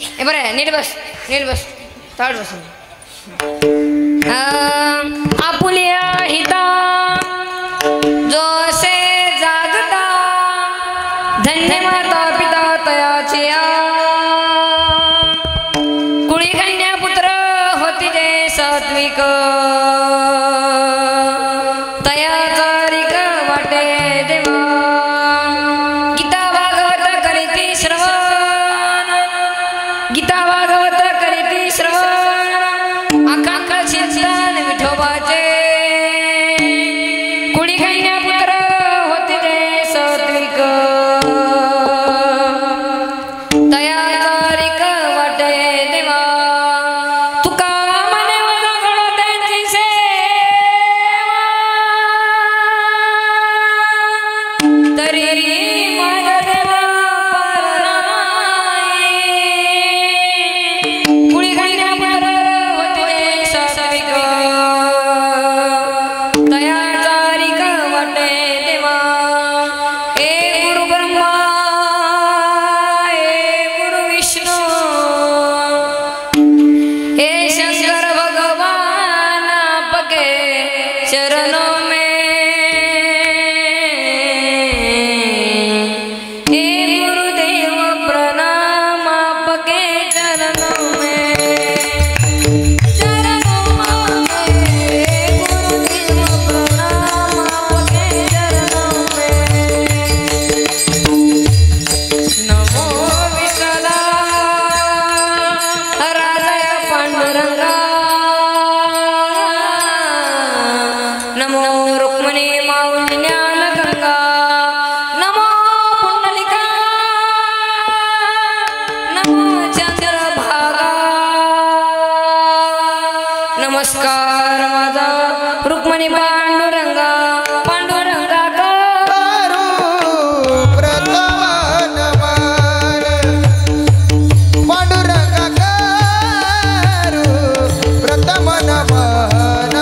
ए बरं नीट बस ताड बस आपुलिया हिता जोसे जागता धन्य माता पिता तयाचे कुळी कन्या पुत्र होती जे सात्विक तयाचारिक वाटे देवा गीता भागवत करीती श्रवण गीता भागवत करीती श्रवण आकांक चिंतन विठोबाचे कुळी कन्या पुत्र होती जे सात्विक तयाचारिक वाटे देवा तुका मने वगळो त्यांची सेवा तरी माझ्या देवा परनाई कुळी कन्या पुत्र होती जे सात्विक तयाचारिक वाटे देवा एक गुरु ब्रह्मा एक गुरु विष्णु हे शंकर भगवान आपके चरणों में हे गुरुदेव प्रणाम आपके चरणों में गुरुदेव प्रणाम आपके चरणों में नमो विठला राजय पांडुरंगा नमो रुक्मिणी माऊली ज्ञानगंगा नमो पुंडलिका नमो चंद्रभागा नमस्कार माझा रुक्मिणी पांडुरंगा पांडुरंगा करू प्रथम नमन पांडुरंग करू प्रथम नमन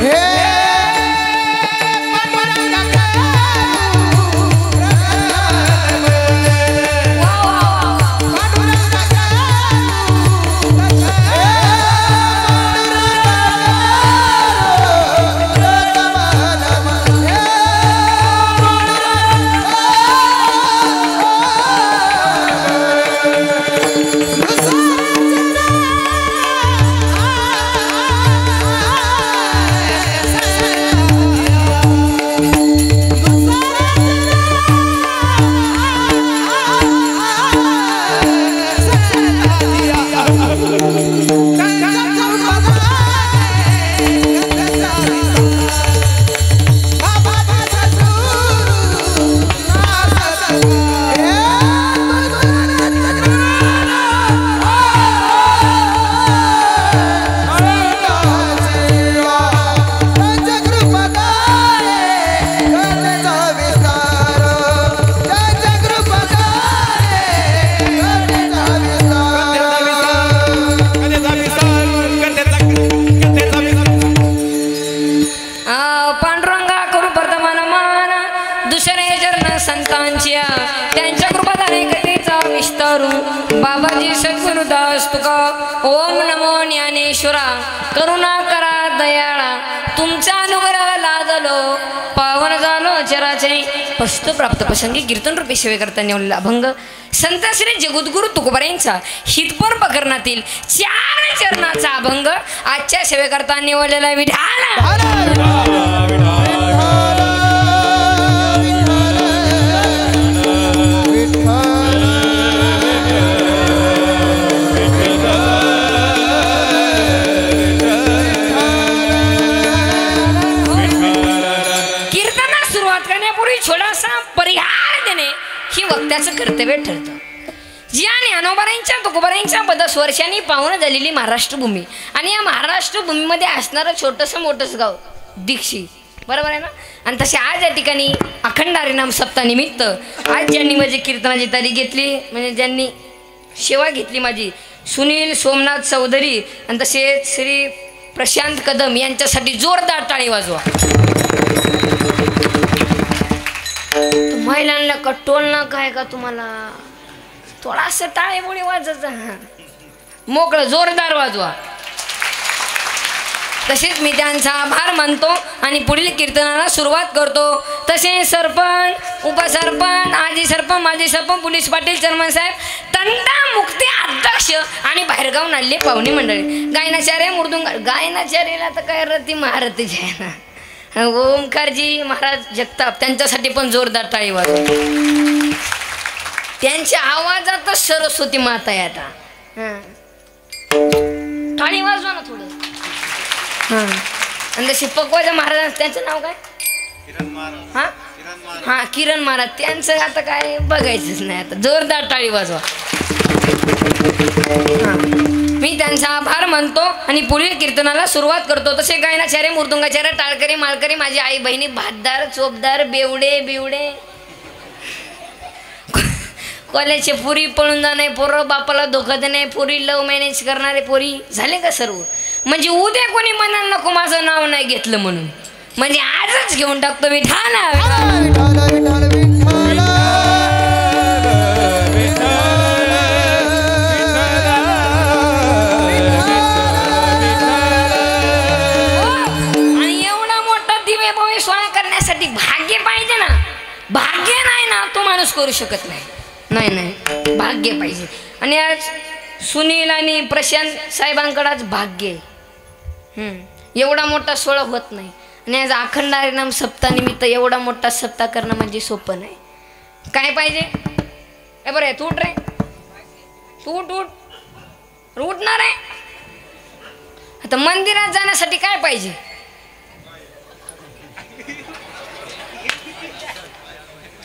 हे पांडुरंग संतांच्या त्यांच्या कृपादाने कधीचा विस्तारू बाबाजी सद्गुरुदास तुका ओम नमो ज्ञानेश्वरा करुणा करा दयाळा तुमचा अनुग्रह लादलो पावन झालो चराचरी पस्त प्राप्त प्रसंगी कीर्तन रूपी सेवे करता निवडलेला अभंग संत श्री जगद्गुरु तुकोबारायांचा हितपर प्रकरणातील 4 चरणाचा अभंग आजच्या सेवेकरता निवडलेला विठाला छोटासा परिहार देणे ही वक्त्याचं कर्तव्य ठरतं. ज्या ज्ञानोबारायांच्या तुकोबारायांच्या पदस्वर्षांनी पावन झालेली महाराष्ट्र भूमी आणि या महाराष्ट्र भूमीमध्ये असणारं छोटंसं मोठंच गाव दीक्षी बरोबर आहे ना. आणि तसे आज या ठिकाणी अखंड हरिनाम सप्ताह निमित्त आज ज्यांनी माझी कीर्तनाची तारीख घेतली म्हणजे ज्यांनी सेवा घेतली माझी सुनील सोमनाथ चौधरी आणि तसेच श्री प्रशांत कदम यांच्यासाठी जोरदार टाळी वाजवा. महिलांना कटोल ना काय का तुम्हाला थोडासा टाळीबोळी वाजायचा मोकळं जोरदार वाजवा. तसेच मी त्यांचा आभार मानतो आणि पुढील कीर्तनाला सुरुवात करतो. तसेच सरपंच उपसरपंच आजी सरपंच माजी सरपंच पोलीस पाटील चेअरमन साहेब तंटा मुक्ती अध्यक्ष आणि बाहेरगावून आलेले पाहुणे मंडळी गायनाचार्य मृदुंग गायनाचार्याला तर काय रती महारथीच आहे ना ओमकारजी महाराज जगताप त्यांच्यासाठी पण जोरदार टाळी वाजवा. त्यांच्या आवाजातच सरस्वती माता आहे आता. टाळी वाजवा ना थोडं. आणि जसे पकवाजा महाराज त्यांचं नाव काय हा किरण महाराज त्यांचं आता काय बघायचंच नाही. आता जोरदार टाळी वाजवा. मी त्यांचा आभार मानतो आणि पुढील कीर्तनाला सुरुवात करतो. तसे गायनाचार्य मृदुंगाचार्य टाळकरी माळकरी माझी आई बहिणी भातदार चोपदार बेवडे बिवडे कॉलेजचे पुरी पळून जाणे पोरं बापाला धोका देणे पोरी लव मॅनेज करणारे पोरी झाले का सर्व. म्हणजे उद्या कोणी म्हणाल नको माझं नाव नाही घेतलं म्हणून म्हणजे आजच घेऊन टाकतो. विठाला आणि एवढा मोठा दिवे भव्य सोहळा करण्यासाठी भाग्य पाहिजे ना. भाग्य नाही ना तो माणूस करू शकत नाही. नाही नाही भाग्य पाहिजे. आणि आज सुनील आणि प्रशांत साहेबांकडे आज भाग्य आहे. एवढा मोठा सोहळा होत नाही. आणि आज अखंड हरिनाम सप्ताहानिमित्त एवढा मोठा सप्ताह करणं म्हणजे सोपं नाही. काय पाहिजे ए बरं तू उठ रे तू उठ उठणार आहे. आता मंदिरात जाण्यासाठी काय पाहिजे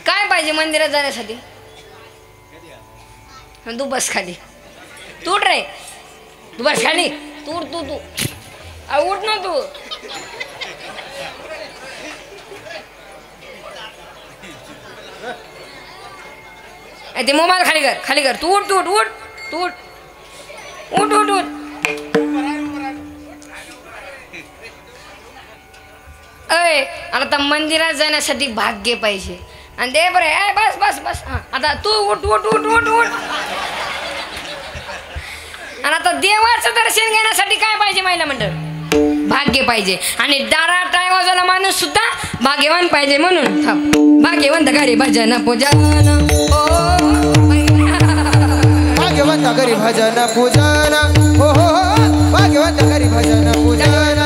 काय पाहिजे मंदिरात जाण्यासाठी. तू बस खाली तू उठ रे तू बस खाली तू तू तू उठ ना तू. ते मोबाईल खाली कर तू उठ तू उठ उठ तू उठ उठ उठ उठ. अय आता मंदिरात जाण्यासाठी भाग्य पाहिजे. आणि दे बरं बस बस बस आता तू उठ उठ उठ उठ उठ. आणि आता देवाचं दर्शन घेण्यासाठी काय पाहिजे महिला मंडळ भाग्य पाहिजे. आणि दारा टाळी वाजवायला माणूस सुद्धा भाग्यवान पाहिजे. म्हणून भाग्यवंत घरी भजन पूजन भाग्यवंत घरी भजन पूजन हो हो भाग्यवंत घरी भजन पूजन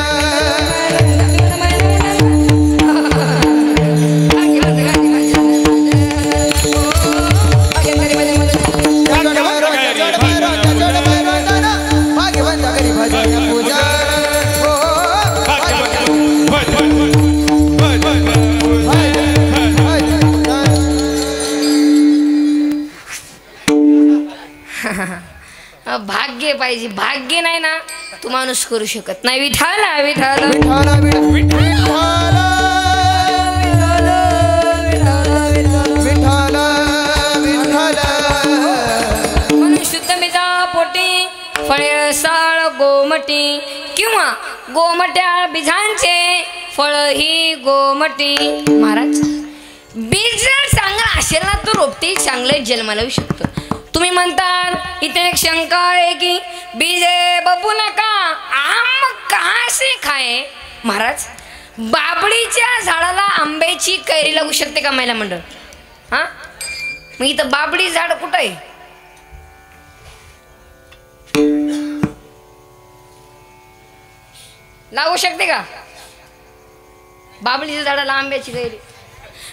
भाग्य पाहिजे. भाग्य नाही ना तू माणूस करू शकत नाही. विठाला विठाला म्हणून शुद्ध मिजा पोटी फळे साळ गोमटी किंवा गोमट्या बीजांचे फळ ही गोमटी. महाराज बीज जर चांगला असेल ना तर रोपटी चांगले जन्माला येऊ शकतो. तुम्ही म्हणतात इथे एक शंका आहे की बीजे बबू नका आम कहा से खाए. महाराज बाबळीच्या झाडाला आंब्याची कैरी लागू शकते का महिला मंडळ. हा मग इथं बाबळी झाड कुठं आहे. लागू शकते का बाबळीच्या झाडाला आंब्याची कैरी.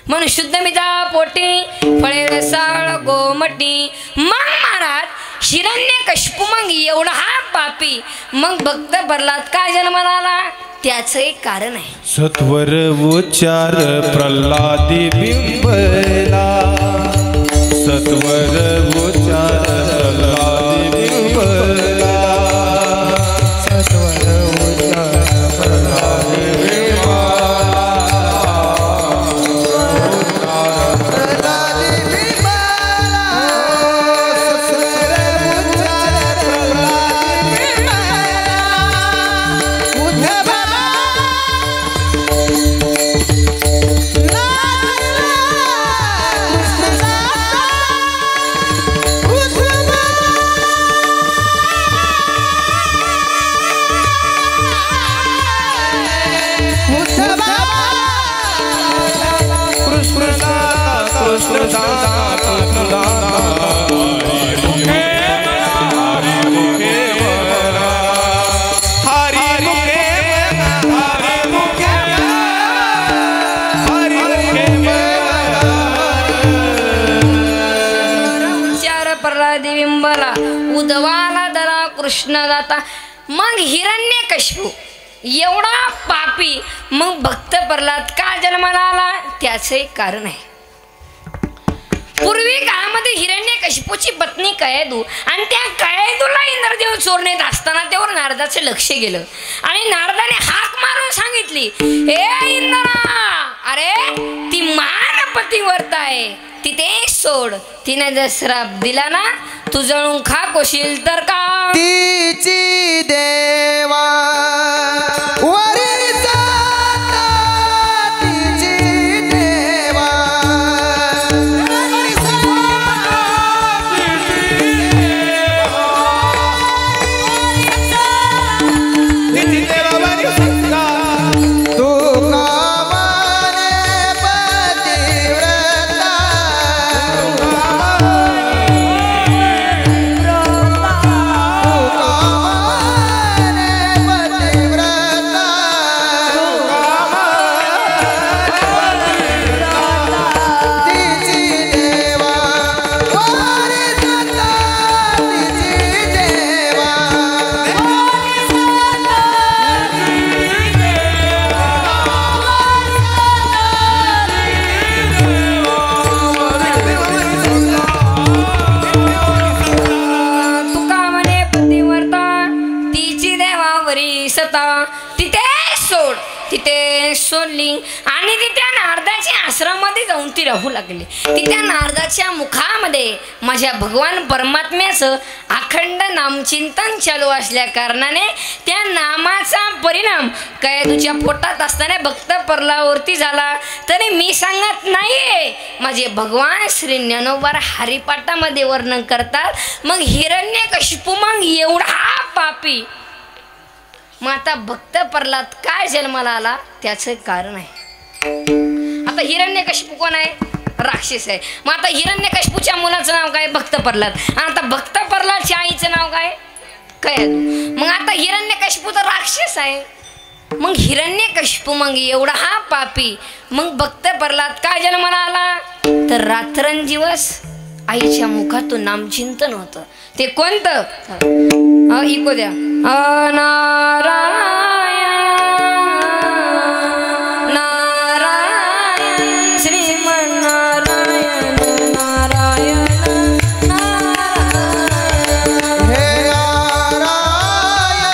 म्हणून शुद्ध मिजा पोटी फळे रसाळ गोमटी. मग महाराज हिरण्यकशिपू मग एवढा हा पापी मग भक्त प्रल्हाद काय जन्माला आला त्याचं एक कारण आहे. सत्वर उच्चार प्रल्हादी बिंबला सत्वर उच्चार प्रल्हादी बिंबला सत्वर उच्चार प्रल्हादी कृष्ण दाता. मग हिरण्यकशिपू एवढा पापी मग भक्त प्रल्हाद का जन्माला आला त्याचं एक कारण आहे. पूर्वी काळामध्ये हिरण्यकशिपूची पत्नी कयदू आणि त्या कयदूला इंद्रदेव चोरण्यात असताना त्यावर नारदाचं लक्ष गेलं आणि नारदाने हाक मारून सांगितली, हे इंद्रा, अरे ती मानपतिव्रता आहे, ती ते सोड. तिने जर श्राप दिला ना तू जळून खाक होशील तर का. तिची देवा वरी जाता, तिची देवा तू कामाने पतिव्रता, तिथे सोडली आणि ती त्या नारदाच्या आश्रमामध्ये जाऊन ती राहू लागली. ती त्या नारदाच्या मुखामध्ये माझ्या भगवान परमात्म्याचं अखंड नामचिंतन चालू असल्या कारणाने त्या नामाचा परिणाम कयदूच्या पोटात असताना भक्त प्रल्हादावरती झाला. तरी मी सांगत नाहीये, माझे भगवान श्री ज्ञानोबा हरिपाठामध्ये वर्णन करतात. मग हिरण्यकशिपू मग एवढा पापी मग आता भक्त प्रल्हाद काय जन्माला आला त्याचं कारण आहे. आता हिरण्यकशिपू कोण आहे? राक्षस आहे. मग आता हिरण्यकशिपूच्या मुलाचं नाव काय? भक्त प्रल्हाद. आता भक्त प्रल्हादच्या आईचं नाव काय? कयदू. मग आता हिरण्यकशिपू तर राक्षस आहे. मग हिरण्यकशिपू मग एवढा हा पापी मग भक्त प्रल्हाद काय जन्माला आला तर रात्रंदिवस आईच्या मुखातून नामचिंतन होतं. ते कोणतं? इको द्या. नारायण नारायण श्रीमन्नारायण नारायण नारायण हे नारायण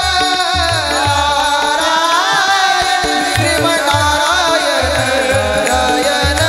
श्रीमन्नारायण नारायण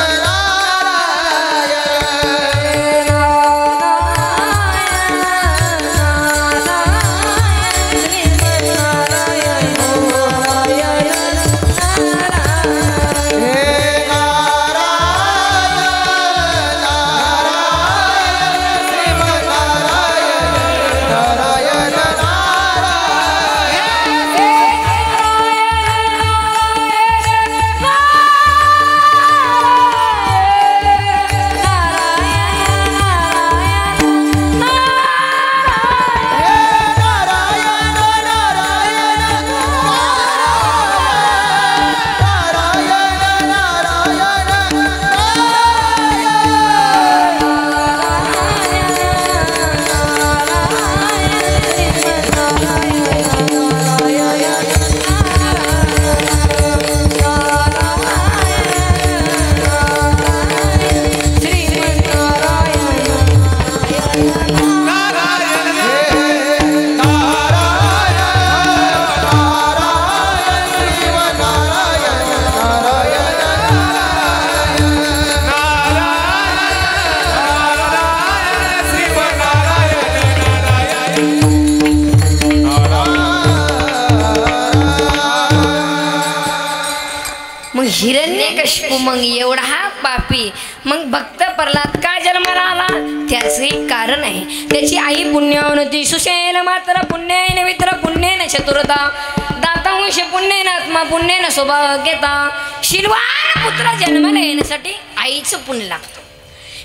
हिरण्यकशिपू मग एवढा हा पापी मग भक्त प्रल्हाद का जन्माला आला त्याचे कारण आहे. त्याची आई पुण्यवती सुशैल मात्र पुण्येन मित्र पुण्येन चतुरता दातांश पुण्येन आत्मा पुण्येन सौभाग्यता. शीलवान पुत्र जन्माला येण्यासाठी आईचं पुण्य लागतं.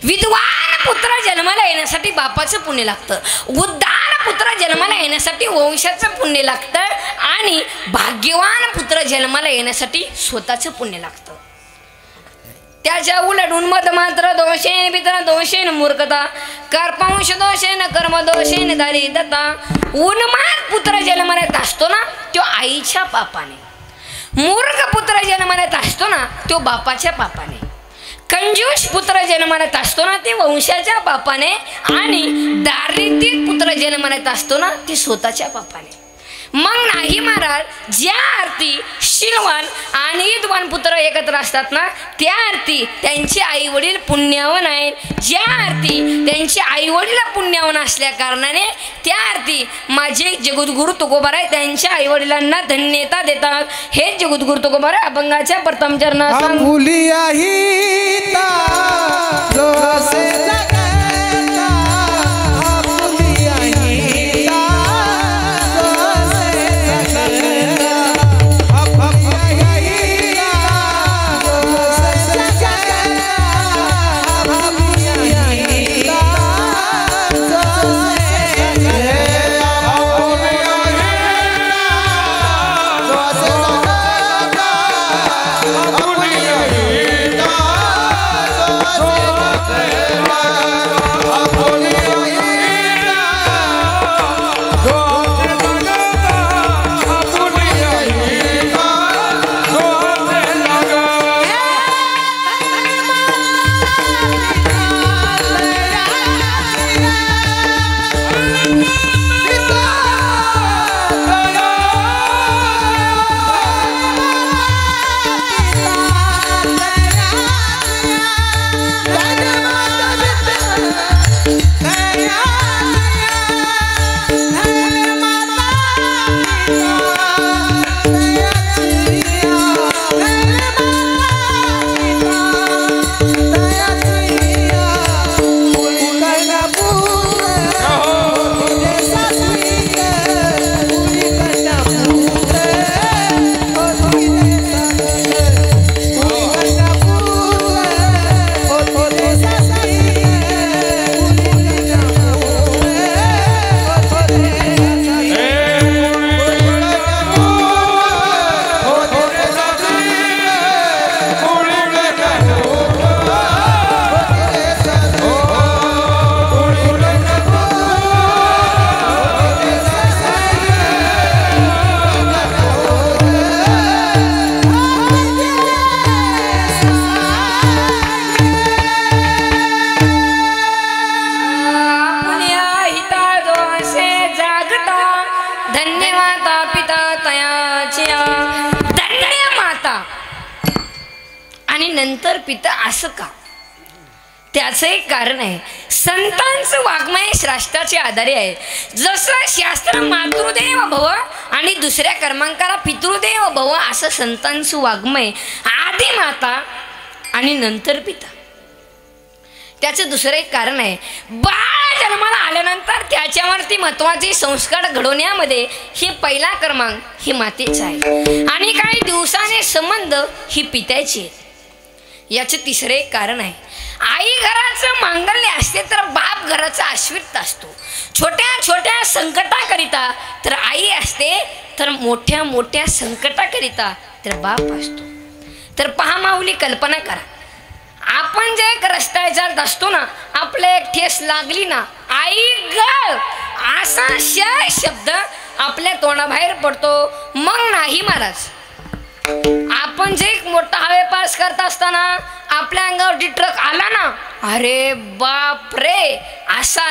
विद्वान पुत्र जन्माला येण्यासाठी बापाचं पुण्य लागतं. उद्धार पुत्र जन्माला येण्यासाठी वंशाचं पुण्य लागतं आणि भाग्यवान पुत्र जन्माला येण्यासाठी स्वतःचं पुण्य लागतं. त्याच्या उलट उन्मत मात्र दोषेन पितर दोषेन मूर्खता कर्पांश दोषेन कर्म दोषेन दारिद्रता. उन्माद पुत्र जन्मण्यात असतो ना तो आईच्या पापाने, मूर्ख पुत्र जन्मण्यात असतो ना तो बापाच्या पापाने, कंजूस पुत्र जन्मण्यात असतो ना ते वंशाच्या पापाने, आणि दारिद्र्य पुत्र जन्मण्यात असतो ना ते स्वतःच्या पापाने. मग नाही महाराज, ज्या अर्थी शीलवान आणि विद्वान पुत्र एकत्र असतात ना त्या अर्थी त्यांचे आई वडील पुण्यवान आहेत. ज्या अर्थी त्यांचे आई वडील पुण्यवान असल्या कारणाने त्या अर्थी माझे जगद्गुरु तुकोबाराय त्यांच्या आई वडिलांना धन्यता देतात. हे जगद्गुरु तुकोबाराय अभंगाच्या प्रथम चरणात नंतर पिता असं का? त्याचं एक कारण आहे. संतांचं वाङ्मय श्राष्टाचे आधारे आहे. जसं शास्त्र मातृदेव भव आणि दुसऱ्या कर्मांकाला पितृदेव भव असं संतांचं वाङ्मय, आधी माता आणि नंतर पिता. त्याचं दुसरं एक कारण आहे. बाळ जन्माला आल्यानंतर त्याच्यावरती महत्वाचे संस्कार घडवण्यामध्ये हे पहिला क्रमांक ही मातेचा आहे आणि काही दिवसाने संबंध ही पित्याचे. याचे तिसरे एक कारण आहे. आई घराचं मांगल्य असते तर बाप घराचा आश्रित असतो. छोट्या छोट्या संकटाकरिता तर आई असते, तर मोठ्या मोठ्या संकटाकरिता तर बाप असतो. तर पहा माऊली, कल्पना करा, आपण जे एक रस्त्यावर जात असतो ना, आपल्या एक ठेस लागली ना, आई ग असा शब्द आपल्या तोंडाबाहेर पडतो. मग नाही महाराज, आपण जे एक मोठा हायवे पास करत असताना आपल्या अंगावरती ट्रक आला ना, अरे बाप रे असा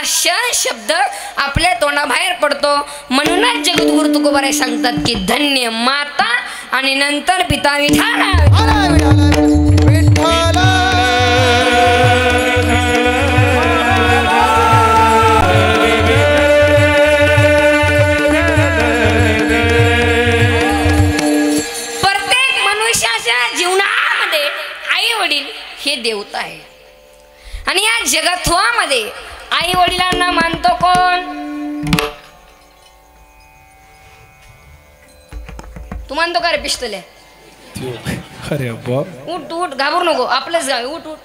शब्द आपल्या तोंडाबाहेर पडतो. म्हणूनच जगद्गुरु तुकोबाराय सांगतात की धन्य माता आणि नंतर पिता. हे देवता आहे आणि या जगत्वामध्ये आई वडिलांना मानतो कोण? तू मानतो का रे पिस्तुल्या? अरे बाप, उठ उठ, घाबरू नको, आपलंच गाव, उठ उठ.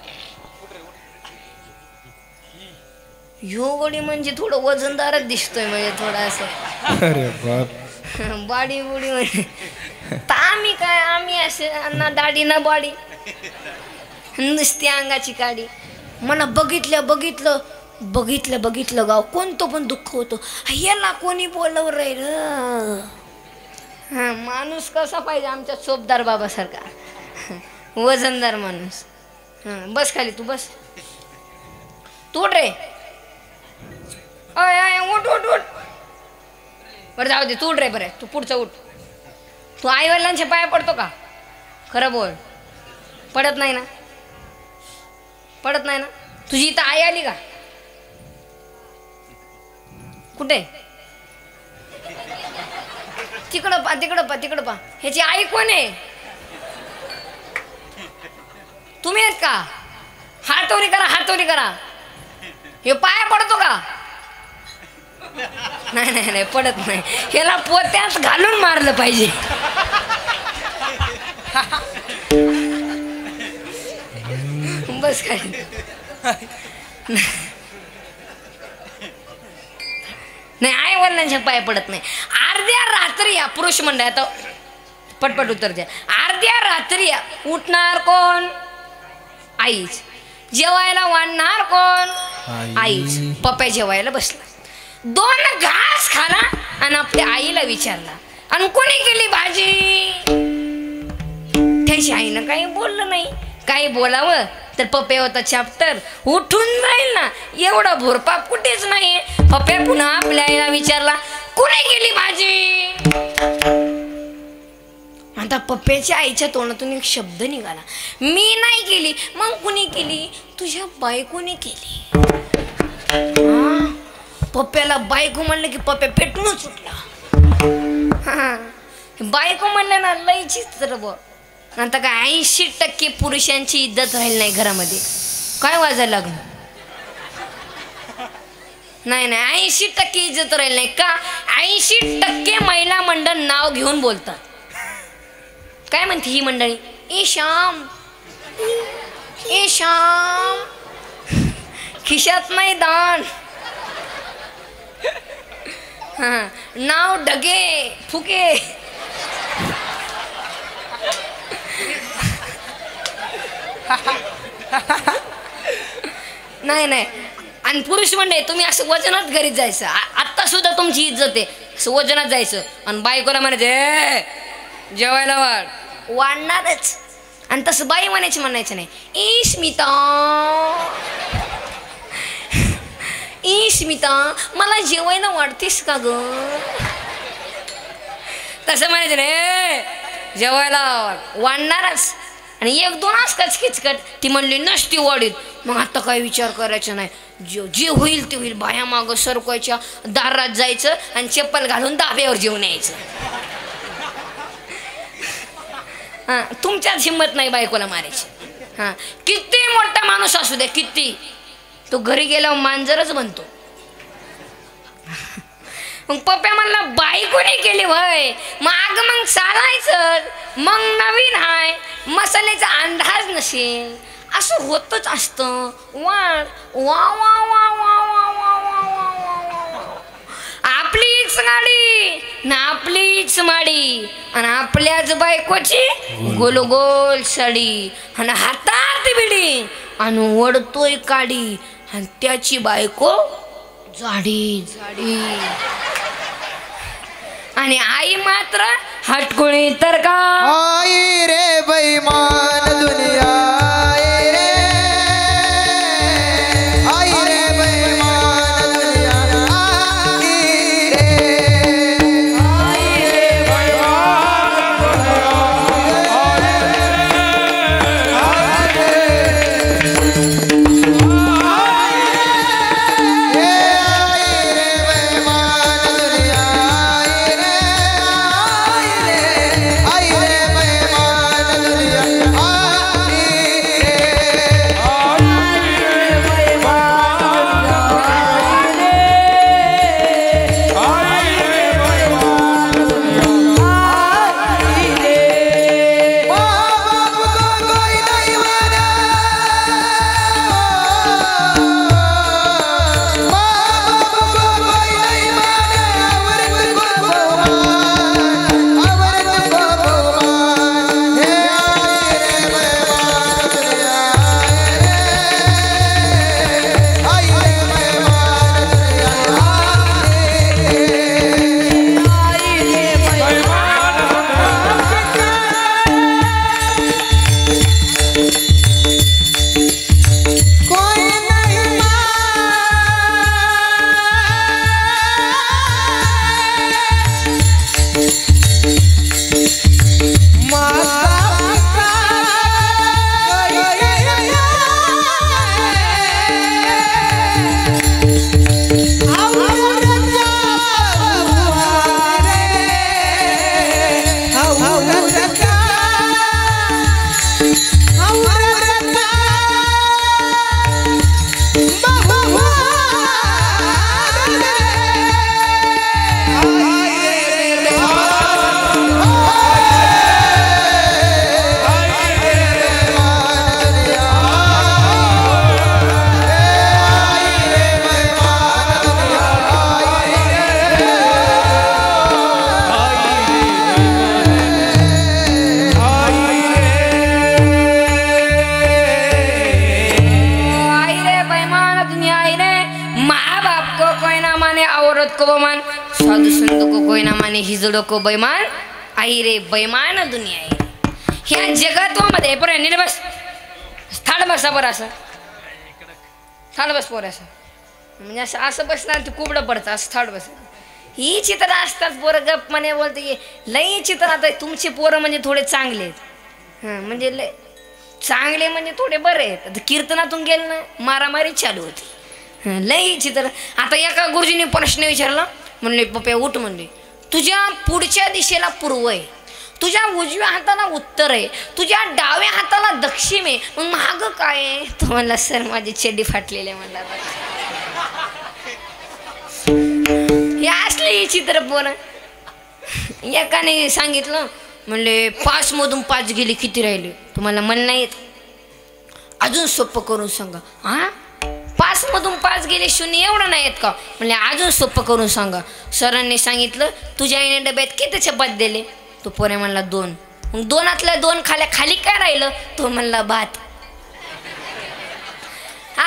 ह्यो गडी म्हणजे थोडं वजनदारच दिसतोय, म्हणजे थोडासा. अरे बाप, बाडी बुडी म्हणजे आम्ही काय, आम्ही असे ना दाढी ना बाडी. नुसती अंगाची काडी. मला बघितलं गाव कोणतं पण दुःख होतं. याला कोणी बोलव रे र. हा माणूस कसा पाहिजे आमच्या चोपदार बाबासारखा, वजनदार माणूस. हा बस खाली, तू बस. तू उठ रे. अय उठ उठ उठ. बरं जाऊ दे, तू उठ रे. बरं तू पुढचं उठ. तू आई वडिलांच्या पाया पडतो का? खरं बोल. पडत नाही ना? पडत नाही ना? तुझी इथं आई आली का? कुठे? तिकडं पा, तिकडं पा, तिकडं पा. ह्याची आई कोण आहे? तुम्ही आहेत का? हातोरी करा, हातोरी करा. हे पाया पडतो का? नाही नाही नाही पडत नाही. ह्याला पोत्यात घालून मारलं पाहिजे. बस काय नाही, आई वडिलांच्या पाया पडत नाही. अर्ध्या रात्री या पुरुष मंडळ आता पटपट उत्तर द्या. अर्ध्या रात्री या उठणार कोण? आईच. जेवायला वाढणार कोण? आईच. पप्पा जेवायला बसला, 2 घास खाला आणि आपल्या आईला विचारला, आणि कोणी केली भाजी? त्याची आईनं काही बोललं नाही. काही बोलावं तर पप्पे होता चॅप्टर उठून जाईल ना, एवढा भोरपा कुठेच नाही. पप्पे पुन्हा आपल्या आईला विचारला, कोणी केली भाजी? आता पप्प्याच्या आईच्या तोंडातून एक शब्द निघाला, मी नाही केली. मग कुणी केली? तुझ्या बायकोने केली. पप्प्याला बायको म्हणलं की पप्प्या पेटूनच सुटला. बायको म्हणलं ना लईचीच तर बघ. आता काय 80% पुरुषांची इज्जत राहील नाही घरामध्ये. काय वाजायला लागलं? नाही नाही 80% इज्जत राहील नाही का? 80% महिला मंडळ नाव घेऊन बोलतात. काय म्हणते ही मंडळी? ए श्याम, ए श्याम, खिशात नाही दान. हा नाव ढगे फुके. नाही नाही. आणि पुरुष मंडळी तुम्ही असं वजनात घरीत जायचं. आत्ता सुद्धा तुमची इज्जत आहे, असं वजनात जायचं. आणि बायकोला म्हणायचं जेवायला वाढ, वाढणारच. आणि तसं बाई म्हणायचं नाही. ई स्मिता, ई स्मिता मला जेवायला वाढतेस का ग? तसं म्हणायचं नाही, जेवायला वाढणारच. आणि 1-2 असकाच किचकट ती म्हणली नसती वाढीत. मग आता काय विचार करायचा नाही, जे होईल ते होईल. बाया मागं सरकवायच्या, दारात जायचं आणि चप्पल घालून दाब्यावर जेवून यायचं. हां तुमच्यात हिंमत नाही बायकोला मारायची. हां किती मोठा माणूस असू दे, किती, तो घरी गेल्यावर मांजरच बनतो. मग पप्प्या म्हणला बायकोने केली वय, मग चालायचं. मग नवीन हाय, मसाल्याचा अंदाज नसेल, असं होतच असतं. वाढ वा वा वा वा वा वा वा वा. आपलीच गाडी ना आपलीच माडी, आणि आपल्याच बायकोची गोल गोल साडी, आणि हातात बिडी, आणि ओढतोय काडी, आणि त्याची बायको जाडी जाडी. आणि आई मात्र हटकुळी तर का. आई रे बैमान दुनिया, आई रे, आई रे बैमान दुनिया, आई रे, आई रे बैमान दुनिया, आई रे, आई रे बैमान दुनिया, को बमान साधु संत को कोई ना माने हिजडो को बैमान आई रे बैमान दुनिया आहे ह्या जगत्वामध्ये पण नीट बस थाड बसा बरं असं थाड बस पोर असं म्हणजे असं असं बसणार ते कुबडं पडतं असं थाड बस ही चित्र असतात पोरं गप म्हणे बोलते की लई चित्र आता तुमचे पोरं म्हणजे थोडे चांगले आहेत हां म्हणजे लय चांगले म्हणजे थोडे बरे आहेत आता कीर्तनातून गेलं ना मारामारी चालू होती हां लई चित्र आता एका गुरुजीने प्रश्न विचारला म्हणले पप्पा उठ म्हणले तुझ्या पुढच्या दिशेला पूर्व आहे तुझ्या उजव्या हाताला उत्तर आहे तुझ्या डाव्या हाताला दक्षिण आहे मग मागं काय आहे तो म्हणला सर माझी चड्डी फाटलेली आहे म्हणला हे असले चित्र पोरं एकाने सांगितलं म्हणले 5 मधून 5 गेले किती राहिले तुम्हाला मन नाही येत अजून सोपं करून सांगा हां 5 मधून 5 गेले 0 एवढं नाही येत का म्हणले अजून सोपं करून सांगा सरांनी सांगितलं तुझ्या आईने डब्यात किती चपात दिले तो पोरे म्हणला 2 मग 2 2 खाली काय राहिलं तो म्हणला भात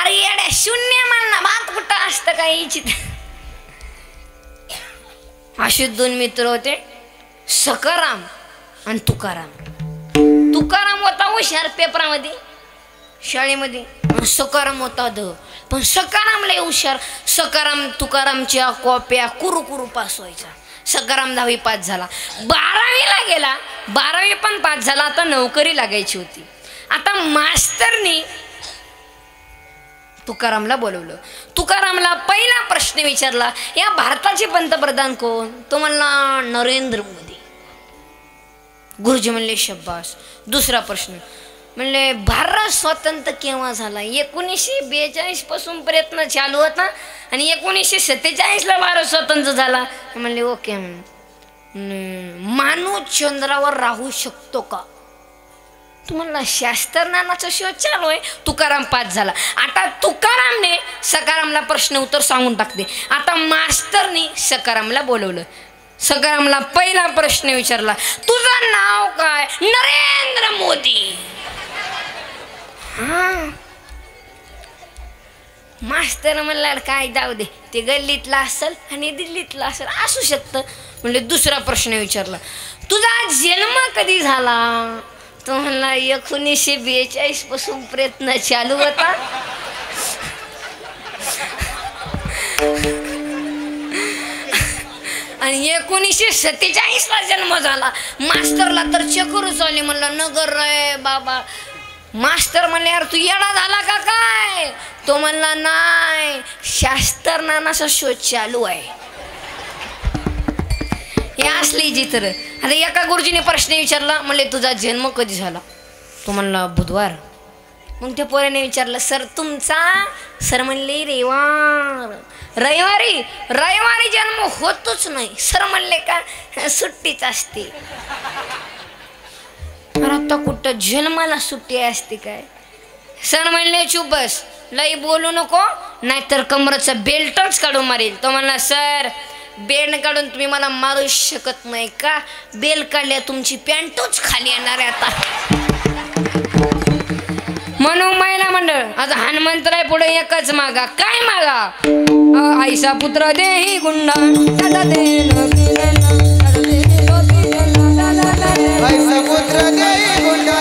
अरे येड्या 0 म्हणला भात कुठं असतं काय चित्र असे 2 मित्र होते सकाराम आणि तुकाराम होता हुशार पेपरामध्ये शाळेमध्ये सकाराम होता पण सकाराम लय हुशार सकाराम तुकारामच्या कॉप्या कुरू पास व्हायचा सकाराम 10वी पास झाला 12वीला गेला 12वी पण पास झाला आता नोकरी लागायची होती आता मास्तरनी तुकारामला बोलवलं तुकारामला पहिला प्रश्न विचारला या भारताचे पंतप्रधान कोण तो म्हणला नरेंद्र मोदी गुरुजी म्हणले शब्बास दुसरा प्रश्न म्हणले भारत स्वतंत्र केव्हा झाला 1942 पासून प्रयत्न चालू होता आणि 1947ला भारत स्वतंत्र झाला म्हणले ओके माणूस चंद्रावर राहू शकतो का तुम्हाला शास्त्रज्ञानाचा शोध चालू आहे तुकाराम पास झाला आता तुकारामने सकारामला प्रश्न उत्तर सांगून टाकते आता मास्तरनी सकारामला बोलवलं सकारामला पहिला प्रश्न विचारला तुझं नाव काय नरेंद्र मोदी हां मास्तर म्हणला काय जाऊ दे ते गल्लीतला असेल आणि दिल्लीतला असेल असू शकतं म्हणजे दुसरा प्रश्न विचारला तुझा जन्म कधी झाला तो म्हणला 1942 पासून प्रयत्न चालू होता आणि 1947ला जन्म झाला मास्तरला तर चक्करच आली म्हणलं नगर रे बाबा मास्तर म्हणले यार तू येडा झाला का काय तो म्हणला नाही शास्त्रज्ञानाचा शोध चालू आहे हे असली चित्र आता एका गुरुजीने प्रश्न विचारला म्हणले तुझा जन्म कधी झाला तो म्हणला बुधवार मग त्या पोराने विचारलं सर तुमचा सर म्हणले रविवारी जन्म होतोच नाही सर म्हणले का सुट्टीच असते आता कुठं जन्माला सुट्टी असते काय सर म्हणले चुप बस लई बोलू नको नाहीतर कमरेचा बेल्टच काढून मारेल तो म्हणला सर बेल्ट काढून तुम्ही मला मारू शकत नाही का बेल काढल्या तुमची पॅन्टच खाली येणार आहे आता म्हणून महिला मंडळ आता हनुमंतराय पुढे एकच मागा काय मागा आईसा पुत्र देही गुंडा आईसा पुत्र देही गुंडा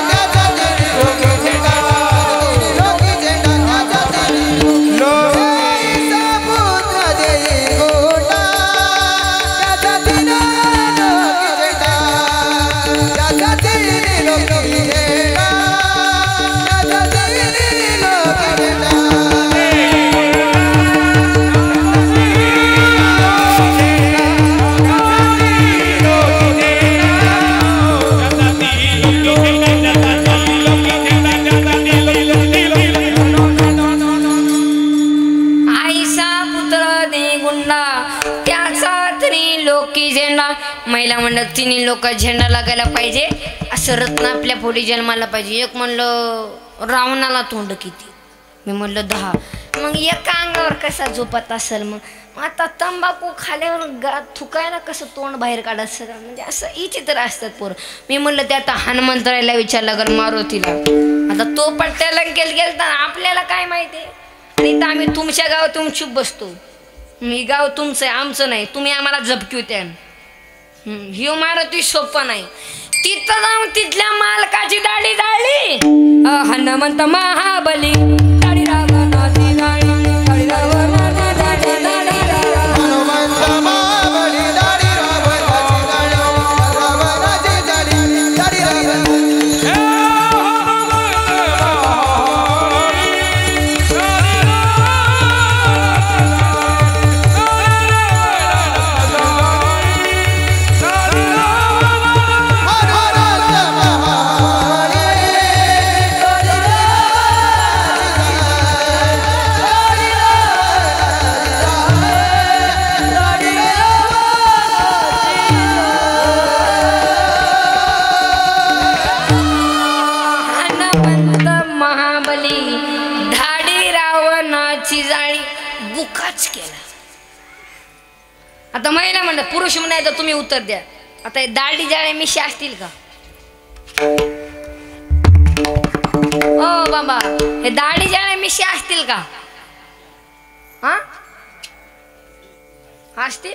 महिला मंडळ तिन्ही लोक झेंडा लागायला पाहिजे असं रत्न आपल्या पोटी जन्माला पाहिजे एक म्हणलं रावणाला तोंड किती मी म्हणलं 10 मग एका अंगावर कसा झोपत असेल मग आता तंबाखू खाल्यावर थुकायला कसं तोंड बाहेर काढत सर म्हणजे असं ही चित्र असतात पोरं मी म्हणलं ते आता हनुमंतरायला विचारलं गर मारुतीला आता तो पट्ट्या लंकेल गेलता आपल्याला काय माहिती आणि तर आम्ही तुमच्या गावात येऊन चूप बसतो मी गाव तुमचं आहे, आमचं नाही. तुम्ही आम्हाला झपक्यू त्या ह्यो मारुती सोपं नाही. तिथं जाऊन तिथल्या मालकाची दाढी जाळली. हनुमंत महाबली दाढी रावणाची जाळी, दाढी रावणाची दाढी, दाढी हनुमंत महाबली दाढी रावणाची जाळी, रावणाची जाळी, दाढी बुकाच केला. आता महिला म्हणतात, पुरुष म्हणायचं तुम्ही उत्तर द्या. आता दाढी जाळे मिशी असतील का? ओ बाबा, हे दाढी जाळे मिशी असतील का? हा असतील.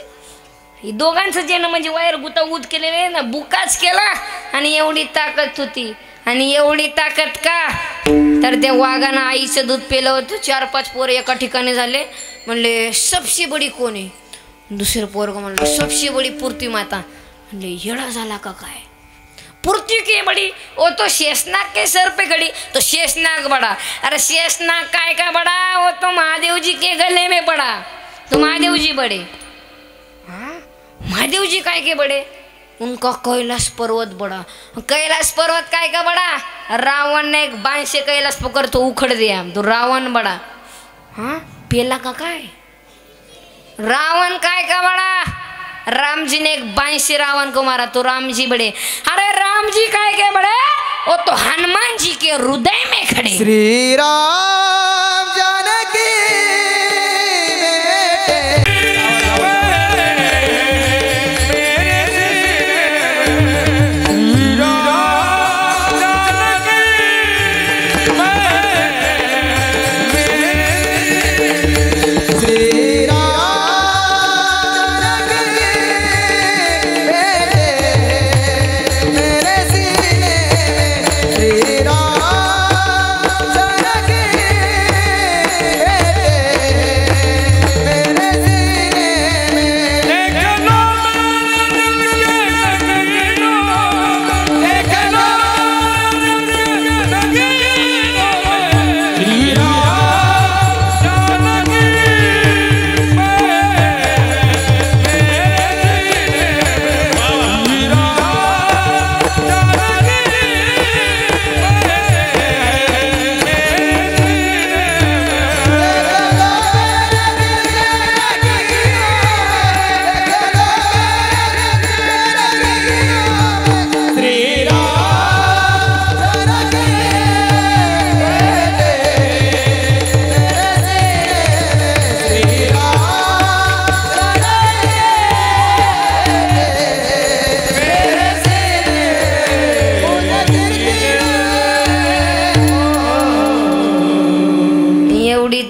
ही दोघांचं जे ना म्हणजे वायर गुतागुत केलेले आहे ना, बुकाच केला. आणि एवढी ताकद होती. आणि एवढी ताकद का, तर त्या वाघानं आईचं दूध पेलं होतं. 4-5 पोरं एका ठिकाणी झाले. म्हणले सबसे बडी कोण आहे? दुसरं पोरग म्हणलं सबसे बडी पूर्ती माता. म्हणले येडा झाला का काय? पूर्ति के बड़ी, वो तो शेषनाग के सर पे खड़ी. तो शेषनाग बड़ा. अरे शेषनाग काय का बड़ा? वो तो महादेव जी के गले में पड़ा. तो महादेव जी बड़े. हाँ, महादेव जी काय के बड़े? उनका कैलाश पर्वत बड़ा. कैलाश पर्वत काय का बड़ा? रावण ने एक बाण से कैलाश पकड़ तो उखड़ दिया, तो रावण बड़ा. हाँ, पेला का काय? रावण काय का बड़ा? राम जी ने एक बाण से रावण को मारा, तो राम जी बड़े. अरे राम जी काय के बड़े? वो तो हनुमान जी के हृदय में खड़े. श्री राम जानकी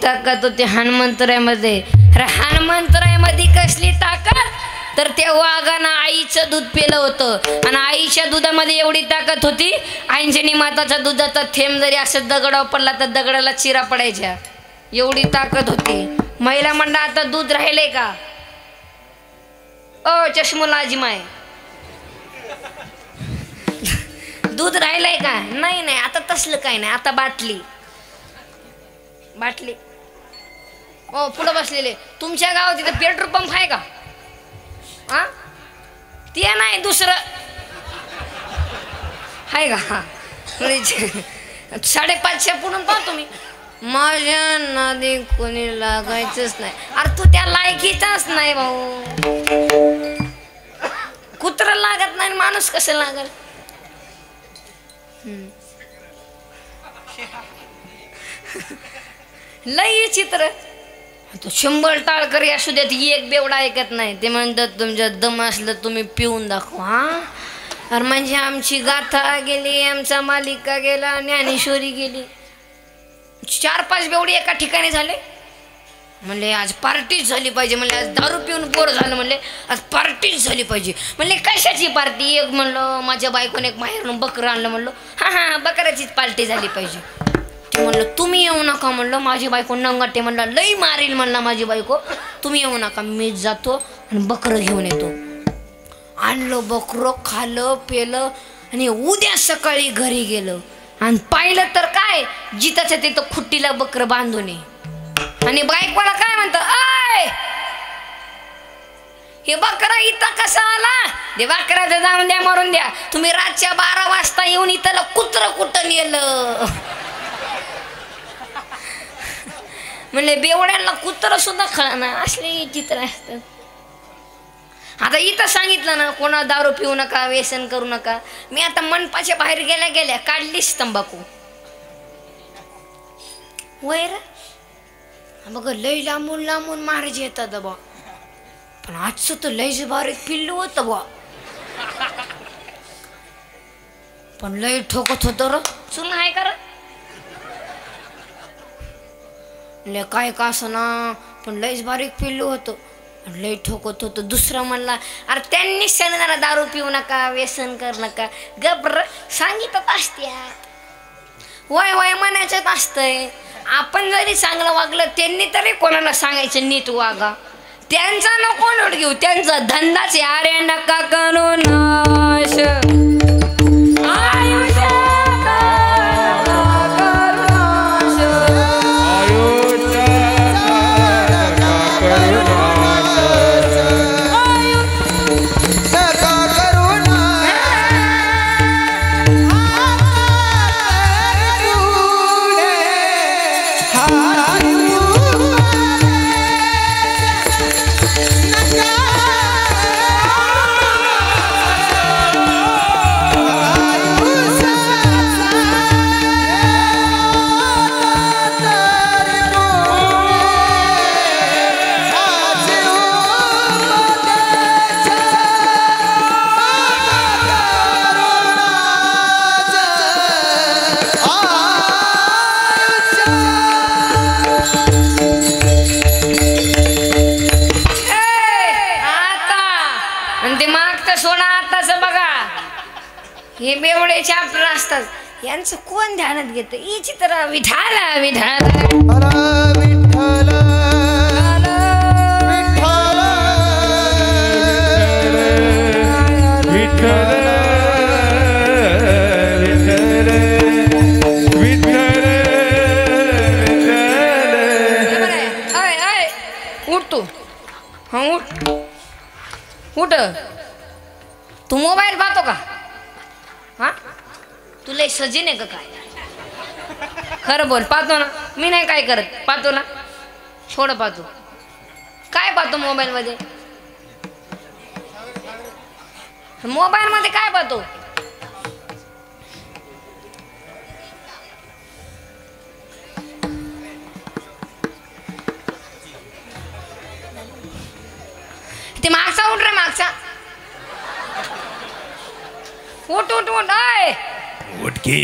ताकद होती हनुमंतरायामध्ये. हनुमंतरायामध्ये कसली ताकद, तर त्या वाघानं आईचं दूध पिलं होतं. आणि आईच्या दुधामध्ये एवढी ताकद होती, अंजनी माताच्या दुधाचा थेंब जरी असं दगडावर पडला तर दगडाला चिरा पडायच्या, एवढी ताकद होती. महिला मंडळ आता दूध राहिलंय का? ओ चष्मुला आजीमाय, दूध राहिलंय का? नाही नाही, आता तसलं काही नाही. आता बाटली बाटली. ओ पुढं बसलेले, तुमच्या गावात तिथं पेट्रोल पंप आहे का? हा, ते नाही, दुसरं आहे का? हा, 5:30 पुढून पाहतो तुम्ही. माझ्या नादी कोणी लागायचंच नाही. अरे तू त्या लायकीचाच नाही भाऊ. कुत्र लागत नाही, माणूस कसं लागल? लई चित्र. तो 100 टाळकरी असू द्या, एक बेवडा ऐकत नाही. ते म्हणतात तुमच्या दम असलं तुम्ही पिऊन दाखवा. हा, अरे म्हणजे आमची गाथा गेली, आमचा मालिका गेला, ज्ञानेश्वरी गेली. 4-5 बेवडी एका ठिकाणी झाले. म्हणले आज पार्टीच झाली पाहिजे. म्हणले आज दारू पिऊन बोर झालं. म्हणले आज पार्टीच झाली पाहिजे. म्हणले कशाची पार्टी? एक म्हणलं माझ्या बायकोने एक बाहेरून बकरं आणलं. म्हणलं हां बकऱ्याचीच पार्टी झाली पाहिजे. ते म्हणलं तुम्ही येऊ नका. म्हणलं माझी बायको नंगाटे. म्हणलं लई मारेल म्हणला माझी बायको. तुम्ही येऊ नका. मीच जातो आणि बकरं घेऊन येतो. आणलं बकरं, खाल्लं पेलं आणि उद्या सकाळी घरी गेलं आणि पाहिलं तर काय जिताच्या तिथं खुट्टीला बकरं बांधून आहे. आणि बायकोला काय म्हणतं, आय हे बकरा इथं कसा आला? दे बकराचं जाऊन द्या, मरून द्या. तुम्ही रातच्या 12 वाजता येऊन इथं कुत्रं कुठं नेलं? म्हणले बेवड्यांना कुत्रं सुद्धा कळना. असले चित्र असतात. आता इथं सांगितलं ना कोणा दारू पिऊ नका, व्यसन करू नका. मी आता मंडपाच्या बाहेर गेल्या गेल्या काढलीच तंबाखू. वैर बघ लय लांबून लांबून महाराज येतात बा. पण आजचं तर लयच बारीक पिल्लू होतं बा. पण लय ठोकत होतं र. चुल आहे का? लय काय का असं ना पण लयच बारीक पिल्लू होतं. लय ठोकत होतं. दुसरं म्हणला अरे त्यांनी सांगणार दारू पिऊ नका, व्यसन कर नका. गब्र सांगितत असत्या. वय वय म्हणायच्यात असतंय. आपण जरी चांगलं वागलं त्यांनी तरी कोणाला सांगायचं नीट वागा. त्यांचा नको नोट घेऊ. त्यांचा धंदाच अरे नका करू नाश. हे बेवडे चॅप्टर असतात. यांचं कोण ध्यानात घेतं? ही चित्र विठाला विठाला उठ तू. हा उठ उठ. तू मोबाईल पाहतो का? हा तुला सजीन आहे का काय? खरं बोल. पाहतो ना. मी नाही काय करत. पाहतो ना. छोड पाहतो. काय पाहतो मोबाईल मध्ये? मोबाईल मध्ये काय पाहतो? ते मागचा उठ रे मागचा. उठ उठ उठ. उठ की.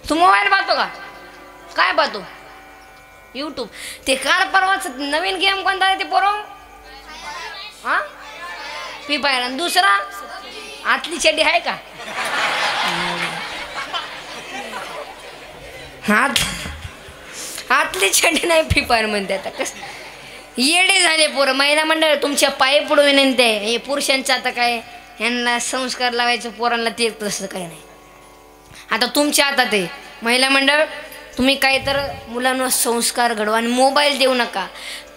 तू मोबाईल पाहतो का? काय पाहतो? यूट्यूब. ते काल परवाच नवीन गेम कोणता आहे ते पोरं? हा फ्री फायर. आणि दुसरा आतली चड्डी आहे का? आतली चड्डी नाही फ्री फायर म्हणते. आता कस येडे झाले पोरं. महिला मंडळ तुमच्या पायी पुढे विनंती आहे. हे पुरुषांचं आता काय यांना संस्कार लावायचं पोरांना ते तसं काही नाही. आता तुमच्या हातात आहे. महिला मंडळ तुम्ही काही तर मुलांना संस्कार घडवा आणि मोबाईल देऊ नका.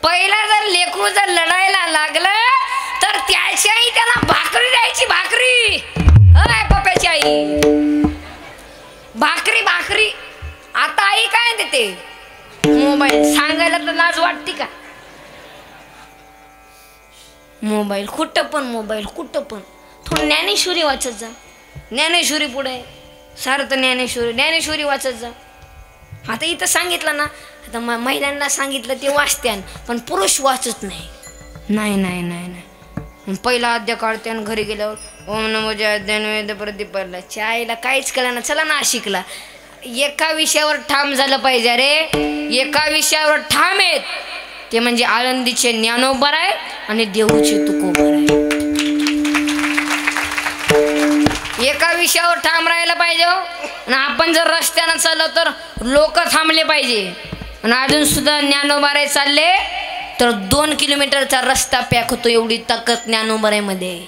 पहिला जर लेकरू जर लढायला लागलं तर त्याची आई त्याला भाकरी द्यायची. भाकरी. अय पप्याची आई भाकरी भाकरी. आता आई काय देते? मोबाईल. सांगायला तर लाज वाटते का? मोबाईल. कुठं पण मोबाईल. कुठं पण. थोडं ज्ञानेश्वरी वाचत जा. ज्ञानेश्वरी पुढे सारं ज्ञानेश्वरी ज्ञानेश्वरी वाचत जा. आता इथं सांगितलं ना. आता महिलांना सांगितलं ते वाचत्यान पण पुरुष वाचत नाही. नाही नाही नाही नाही. पहिला अध्याय काढते आणि घरी गेल्यावर ओम नमो जय अध्याय वेद प्रदीप पडला. चायला काहीच कळलं ना. चला ना शिकला. एका विषयावर ठाम झालं पाहिजे रे, एका विषयावर ठाम आहेत ते म्हणजे आळंदीचे ज्ञानोबा आहे आणि देऊचे तुकोबा आहे. एका विषयावर ठाम राहायला पाहिजे. आणि आपण जर रस्त्यानं चाललो तर लोक थांबले पाहिजे. आणि अजून सुद्धा ज्ञानोबा चालले तर 2 किलोमीटरचा रस्ता पॅक होतो, एवढी ताकद ज्ञानोबा मध्ये.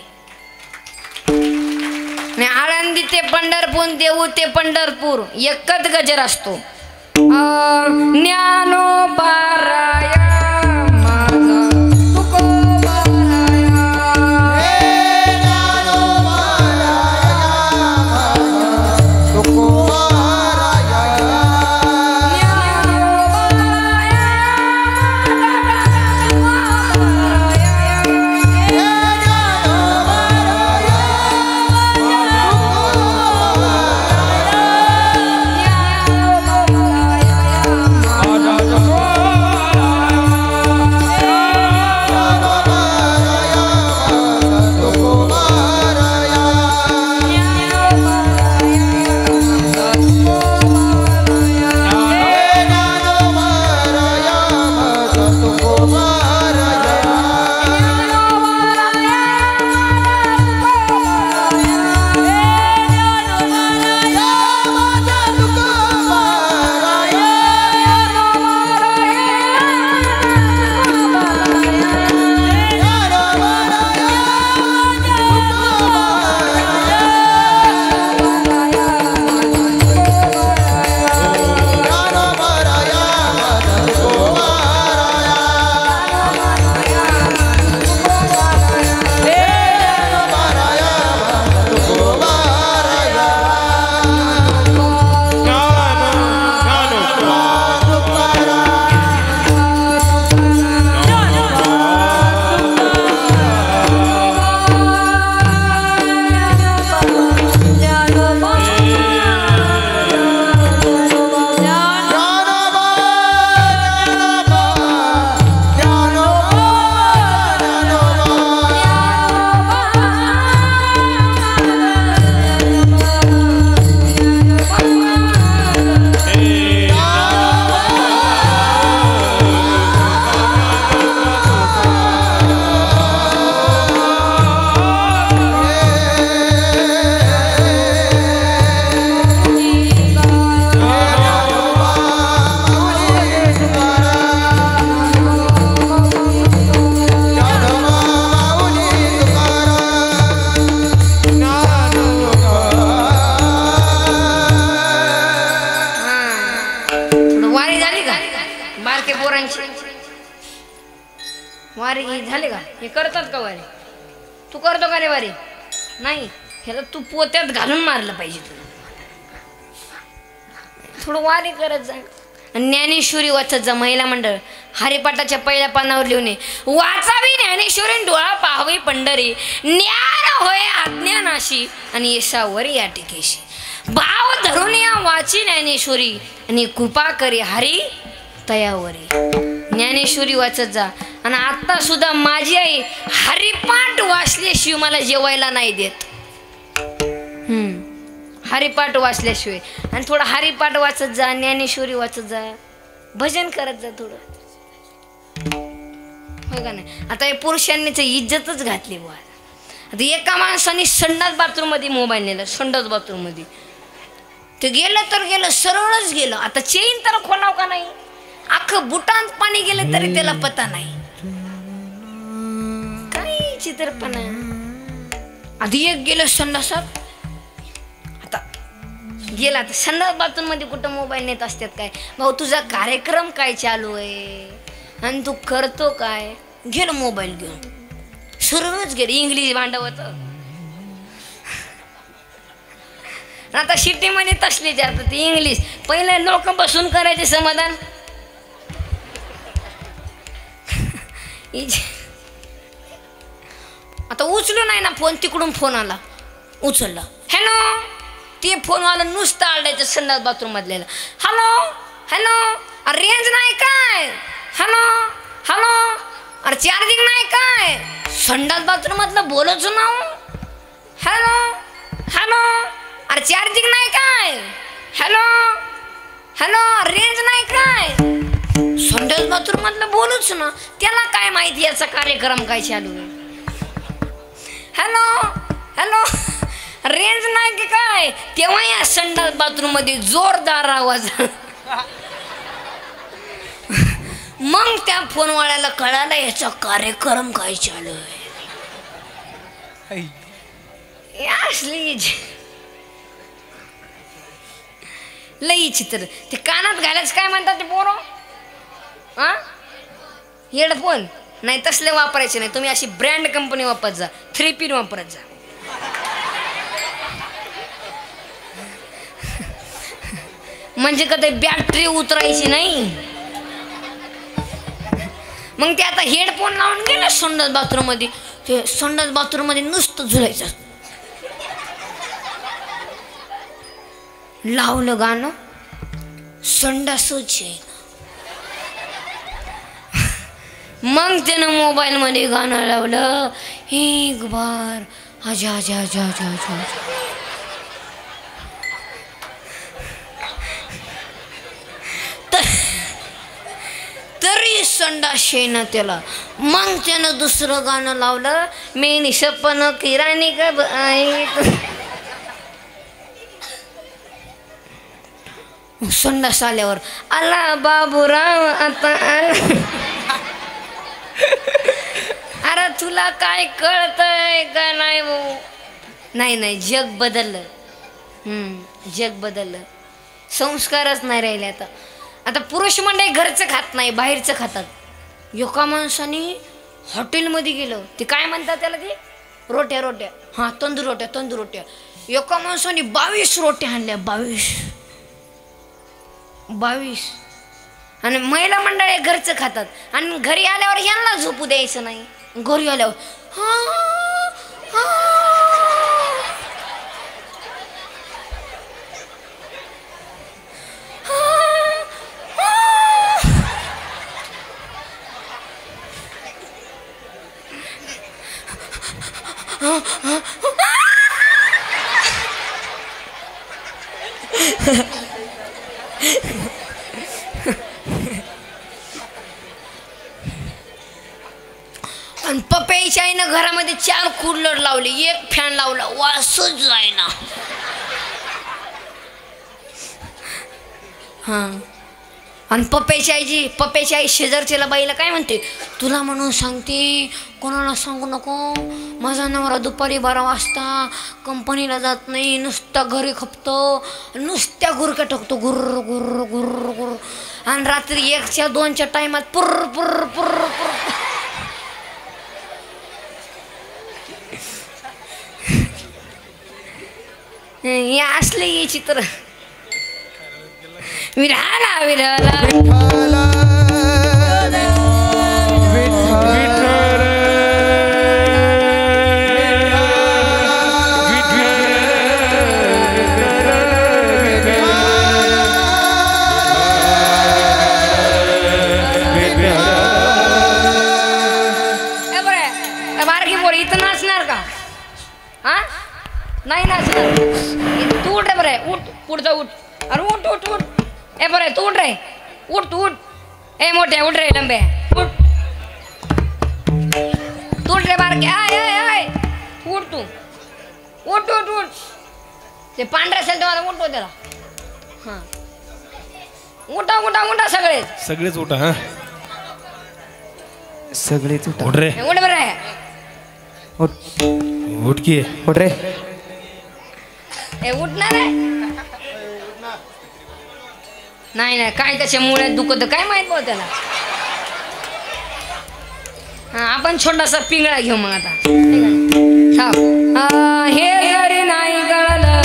आळंदी ते पंढरपूर, देऊ ते पंढरपूर एकच गजर असतो. ज्ञानोबा राया माझा तुकोबा राया, हे ज्ञानोबा राया माझा तुकोबा राया, ज्ञानोबा राया वारी झाले का? हे करतात का वारी? तू करतो का रे वारी? नाही, ह्याला तू पोत्यात घालून मारलं पाहिजे. तुला थोडं वारी करत जा. ज्ञानेश्वरी वाचत जा. महिला मंडळ हरिपाठाच्या पहिल्या पानावर लिहून वाचावी ज्ञानेश्वरी, डोळा पाहावी पंढरी, ज्ञान होय अज्ञानाशी आणि येसावर या टिकेशी. भाव धरून या वाची ज्ञानेश्वरी आणि कृपा करी हरी तयावरी. ज्ञानेश्वरी वाचत जा. आणि आता सुद्धा माझी आई हरिपाठ वाचल्याशिवाय मला जेवायला नाही देत. हरिपाठ वाचल्याशिवाय. आणि थोडं हरिपाठ वाचत जा, ज्ञानेश्वरी वाचत जा, भजन करत जा थोडं, हो का नाही? आता हे पुरुषांनी इज्जतच घातली बुवा. आता एका माणसाने संडास बाथरूम मध्ये मोबाईल नेला, संडास बाथरूम मध्ये ते गेलं तर गेलं, सरळच गेलं. आता चेन तर खोलाव का नाही? अख्खं बुटांत पाणी गेलं तरी त्याला पता नाही. काही चित्रपणा. आधी एक गेलं संडासात, आता गेला. तर संडास बाथरूम मध्ये कुठं मोबाईल नेत असतात काय? भाऊ तुझा कार्यक्रम काय चालू आहे आणि तू करतो काय? गेलं मोबाईल घेऊन, सरळच गेलं. इंग्लिश भांडवत. आता शिट्टीमध्ये तसले जातात इंग्लिश. पहिले लोक बसून करायचे समाधान. आता उचलू नाही ना फोन, तिकडून फोन आला, उचलला. हॅलो, ते फोनवाला नुसतं आलडायचं संडास बाथरूम मधल्याला. हॅलो हॅलो, अरे रेंज नाही काय? हॅलो हॅलो, अरे चार्जिंग नाही काय? संडास बाथरूम मधलं बोलच ना. हॅलो हॅलो, अरे चार्जिंग नाही काय? हॅलो हॅलो रेंज नाही काय संडास बाथरूम मधलं बोलूच ना त्याला काय माहिती याचा कार्यक्रम काय चालू आहे हॅलो हॅलो रेंज नाही की काय तेव्हा या संडास बाथरूम मध्ये जोरदार आवाज मग त्या फोनवाल्याला कळालं याचा कार्यक्रम काय चालू आहे असली लई चित्र ते कानात घालायचं काय म्हणतात ते पोरं हा हेडफोन नाही तसले वापरायचे नाही तुम्ही अशी ब्रँड कंपनी वापरत जा 3 पिन वापरत जा म्हणजे कधी बॅटरी उतरायची नाही मग ते आता हेडफोन लावून गेले संडास बाथरूम मध्ये ते संडास बाथरूम मध्ये नुसतं झुलायचं लावलं गाणं संडासच मग त्यानं मोबाईल मध्ये गाणं लावलं एक बार आजा आजा आजा आजा आजा तरी संडास येईना त्याला मग त्यानं दुसरं गाणं लावलं मी निशपन किराणी का संडास आल्यावर आला बाबूराव आता अरे तुला काय कळतंय का नाही भाऊ नाही नाही जग बदललं जग बदललं संस्कारच नाही राहिले आता आता पुरुष मंडळी घरचं खात नाही बाहेरचं खातात एका माणसाने हॉटेलमध्ये गेलं ते काय म्हणतात त्याला ते रोट्या रोट्या हां तंदूर रोट्या एका माणसाने 22 रोट्या आणल्या 22 आणि महिला मंडळी घरचं खातात आणि घरी आल्यावर यांना झोपू द्यायचं नाही घरी आल्यावर आणि पप्याच्या आईनं घरामध्ये 4 कूलर लावले 1 फॅन लावला वासच जायना हां आणि पप्याची आई शेजारच्याला बाईला काय म्हणते तुला म्हणून सांगते कोणाला सांगू नको माझा नवरा दुपारी 12 वाजता कंपनीला जात नाही नुसता घरी खपतो नुसत्या गुरक्या टाकतो गुर्र गुर्र गुर्र गुर्र आणि रात्री 1च्या 2च्या टायमात पुर्र पुर्र पुर्र पुर्र हे असले हे चित्र विराला विराला बारकी पोर इथं नाचणार का हा नाही नाचणार तू उठ रे बरे उठ पुढचा उठ अरे उठ उठ उठ ए बरे तू उठ रे उठ उठ ए मोठ्या उठ रे लंबे उठ तू उठ रे बारके आय आय आय उठ तू उठ उठ उठ ते पांढऱ्या असेल तर उठव त्याला हां उठा उठा उठा सगळेच उठा हा सगळेच उठा उठ रे उठ बरे उठ उठ की उठ रे ए उठणार रे नाही नाही काय त्याच्यामुळे दुखत काय माहित बघ त्याला हा आपण छोटासा पिंगळा घेऊ मग आता हे जरी नाही कळलं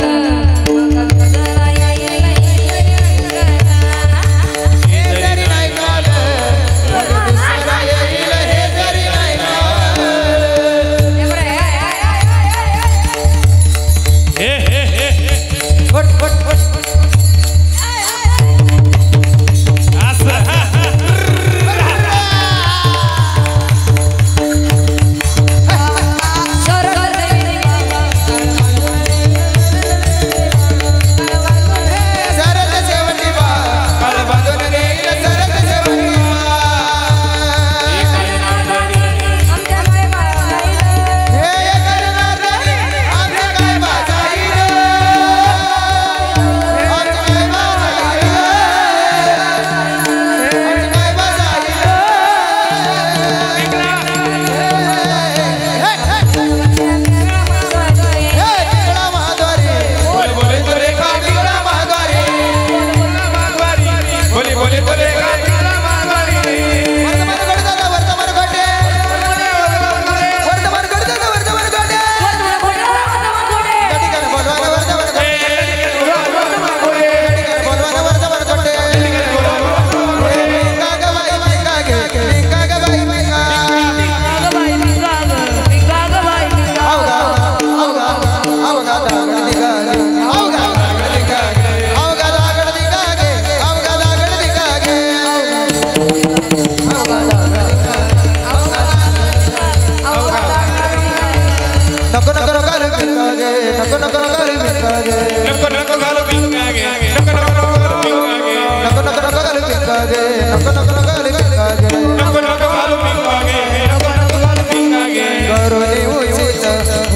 नको नको गाल भिंगागे नको नको गाल भिंगागे नको नको गाल भिंगागे नको नको गाल भिंगागे नको नको गाल भिंगागे नको नको गाल भिंगागे नको नको गाल भिंगागे नको नको गाल भिंगागे करुणी उचित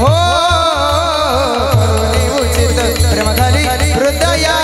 हो करुणी उचित प्रेम खाली हृदया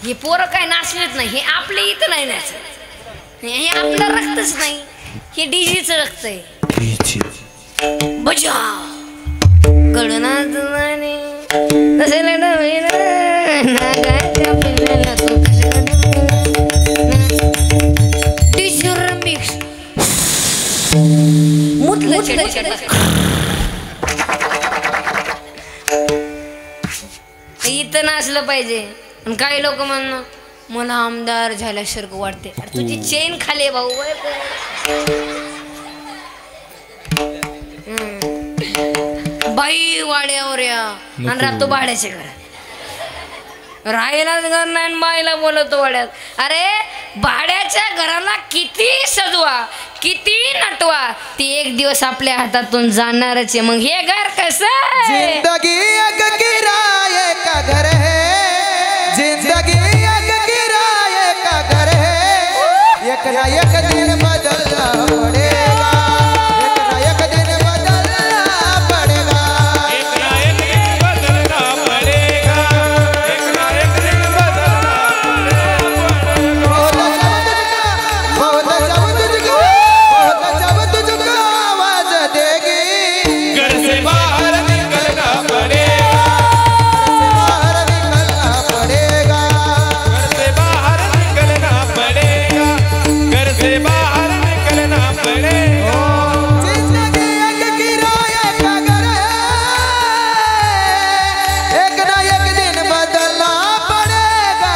हे पोरं काय नाचलेत नाही, हे आपले इथं नाही नाचत, हे आपलं रक्तच नाही, हे डीजेचं रक्त आहे. बजाव गडनाथ माने नसेल नागाच्या पिल्लाला तू डीजर मिक्स मुतलं चढ इथं नाचलं पाहिजे. काही लोक म्हणणं मला आमदार झाल्यासारखं वाटते. तुझी चेन खाली भाऊ बाई वाड्यावर या आणि राहतो भाड्याच्या घरात. राहायलाच घर नाही बाईला बोलवतो वाड्यात. अरे भाड्याच्या घराला किती सजवा किती नटवा ती एक दिवस आपल्या हातातून जाणारच आहे. मग हे घर कसं जिंदगी एक किराए का घर है, जिंदगी एक किराए का घर है, एक ना एक दिन बदलना पड़ेगा, एक ना एक दिन बदलना पड़ेगा, एक ना एक दिन बदलना पड़ेगा, एक ना एक दिन बदलना पड़ेगा. बहुत जब तुझको आवाज देगी, घर से बाहर निकलना पड़ेगा, घर से बाहर निकलना पड़ेगा. जिंदगी एक किराए का घर है, एक ना एक दिन बदलना पड़ेगा.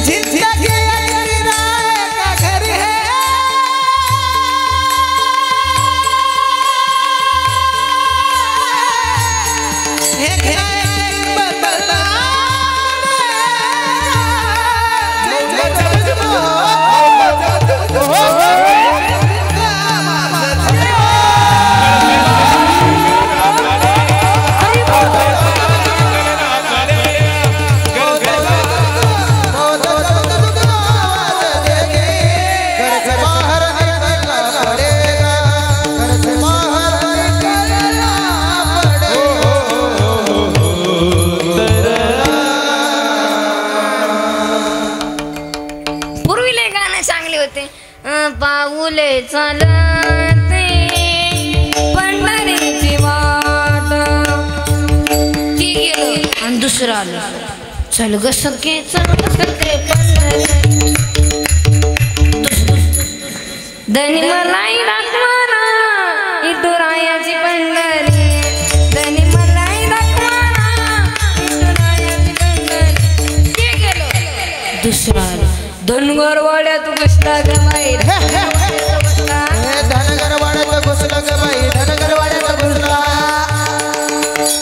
जिंदगी एक किराए का घर है, एक ना एक दिन बदलना पड़ेगा. करते पाऊले चालते पंढरीची वाट ती गेलं आणि दुसरं आलं चल ग सखे चल सखे पंढरी धनी मलाई दाखवाना इटुरायाची पंढरी धनी मलाई दाखवाना इटुरायाची पंढरी ते गेलं दुसरं आलं धनगर वाड्यात बसला ग बाई धनगर वाड्यात घुसला ग बाई धनगर वाड्यात घुसला